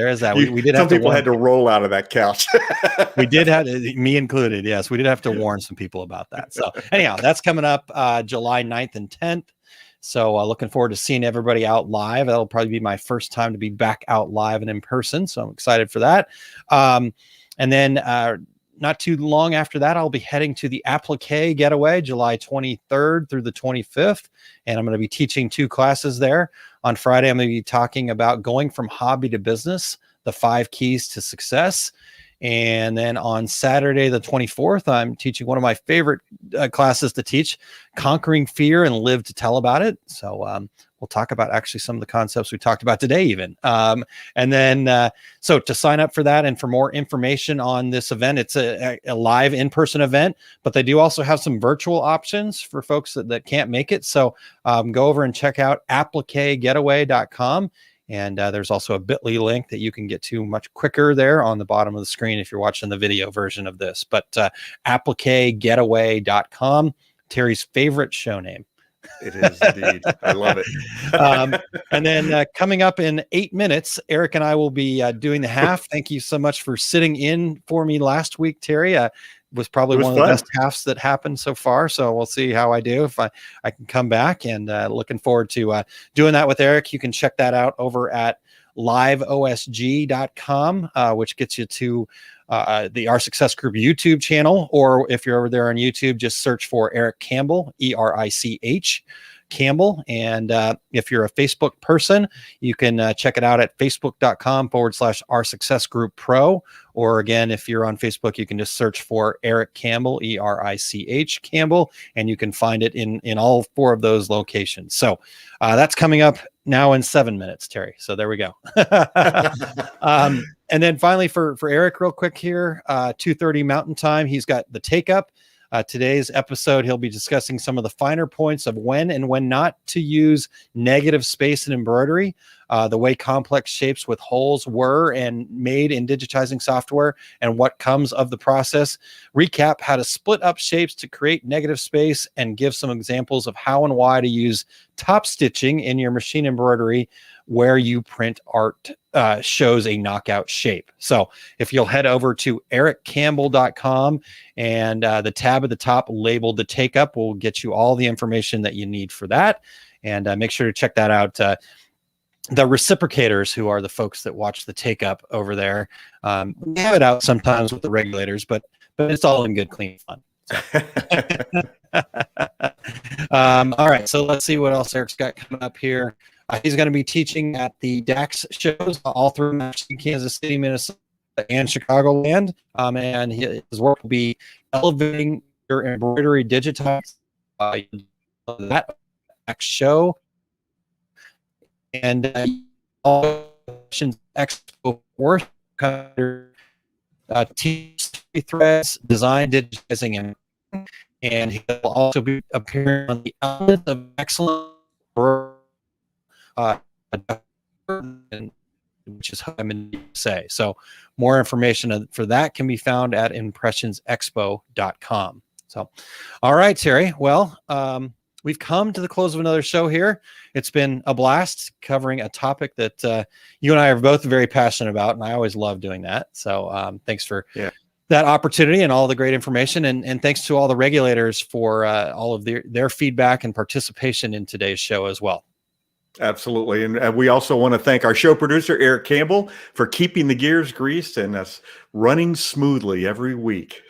[SPEAKER 6] is that. We did
[SPEAKER 5] some
[SPEAKER 6] have
[SPEAKER 5] people had to roll out of that couch.
[SPEAKER 6] We did have, me included. Yes, we did have to warn some people about that. So anyhow, that's coming up July 9th and 10th. So looking forward to seeing everybody out live. That'll probably be my first time to be back out live and in person. So I'm excited for that. And then not too long after that, I'll be heading to the Applique Getaway, July 23rd through the 25th. And I'm going to be teaching 2 classes there. On Friday, I'm going to be talking about going from hobby to business, the 5 keys to success. And then on Saturday, the 24th, I'm teaching one of my favorite classes to teach, Conquering Fear and Live to Tell About It. So we'll talk about actually some of the concepts we talked about today even. And then, so to sign up for that and for more information on this event, it's a live in-person event, but they do also have some virtual options for folks that can't make it. So go over and check out appliquegetaway.com. And there's also a bit.ly link that you can get to much quicker there on the bottom of the screen if you're watching the video version of this. But appliquegetaway.com, Terry's favorite show name.
[SPEAKER 5] It is indeed. I love it.
[SPEAKER 6] And then coming up in 8 minutes, Eric and I will be doing the half. Thank you so much for sitting in for me last week, Terry. Was probably one of the best halves that happened so far. So we'll see how I do if I can come back, and looking forward to doing that with Eric. You can check that out over at liveosg.com, which gets you to the Our Success Group YouTube channel, or if you're over there on YouTube, just search for Eric Campbell, ERICH Campbell. And if you're a Facebook person, you can check it out at facebook.com/Our Success Group Pro. Or again, if you're on Facebook, you can just search for Eric Campbell, ERICH Campbell, and you can find it in all 4 of those locations. So that's coming up now in 7 minutes, Terry. So there we go. And then finally for Eric, real quick here, 2:30 Mountain Time, he's got the Take Up. Today's episode, he'll be discussing some of the finer points of when and when not to use negative space in embroidery, the way complex shapes with holes were and made in digitizing software, and what comes of the process. Recap how to split up shapes to create negative space, and give some examples of how and why to use top stitching in your machine embroidery where you print art shows a knockout shape. So if you'll head over to ericcampbell.com, and the tab at the top labeled the Take Up will get you all the information that you need for that. And make sure to check that out. The reciprocators, who are the folks that watch the Take Up over there, we have it out sometimes with the regulators, but it's all in good, clean fun. So. All right, so let's see what else Eric's got coming up here. He's going to be teaching at the DAX shows all through Kansas City, Minnesota, and Chicagoland. And his work will be elevating your embroidery digitized that DAX show. And all questions expo worth teach threads, design, digitizing, and he'll also be appearing on the Elements of Excellence, which is how I'm in the USA. So more information for that can be found at impressionsexpo.com. So, all right, Terry. Well, we've come to the close of another show here. It's been a blast covering a topic that you and I are both very passionate about, and I always love doing that. So thanks for that opportunity and all the great information. And thanks to all the regulators for all of their feedback and participation in today's show as well.
[SPEAKER 5] Absolutely. And we also want to thank our show producer, Eric Campbell, for keeping the gears greased and us running smoothly every week.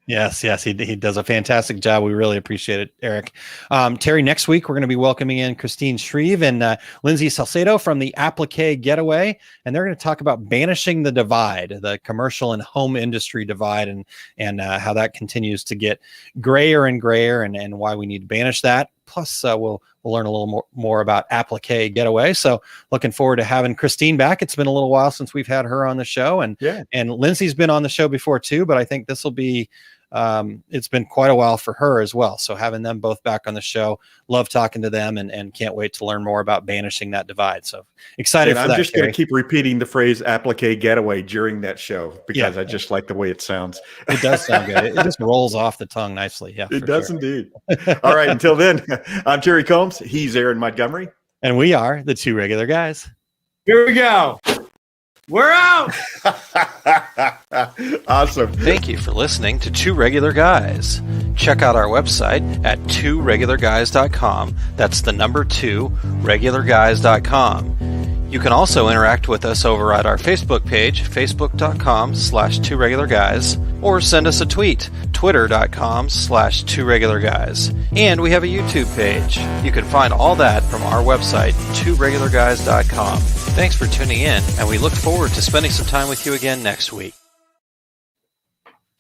[SPEAKER 6] Yes, he does a fantastic job. We really appreciate it, Eric. Terry, next week, we're going to be welcoming in Christine Shreve and Lindsay Salcedo from the Applique Getaway, and they're going to talk about banishing the divide, the commercial and home industry divide, and how that continues to get grayer and grayer, and why we need to banish that. Plus, we'll learn a little more about Applique Getaway. So looking forward to having Christine back. It's been a little while since we've had her on the show, and Lindsay's been on the show before too, but I think this will be it's been quite a while for her as well. So having them both back on the show, love talking to them, and can't wait to learn more about banishing that divide. So excited for that.
[SPEAKER 5] I'm just going to keep repeating the phrase Applique Getaway during that show because I just like the way it sounds.
[SPEAKER 6] It does sound good. It just rolls off the tongue nicely. Yeah,
[SPEAKER 5] it does indeed. All right. Until then, I'm Terry Combs. He's Aaron Montgomery.
[SPEAKER 6] And we are the Two Regular Guys.
[SPEAKER 2] Here we go. We're out.
[SPEAKER 5] Awesome.
[SPEAKER 4] Thank you for listening to Two Regular Guys. Check out our website at tworegularguys.com. That's the number 2, regularguys.com. You can also interact with us over at our Facebook page, facebook.com/tworegularguys, or send us a tweet, twitter.com/tworegularguys. And we have a YouTube page. You can find all that from our website, tworegularguys.com. Thanks for tuning in, and we look forward to spending some time with you again next week.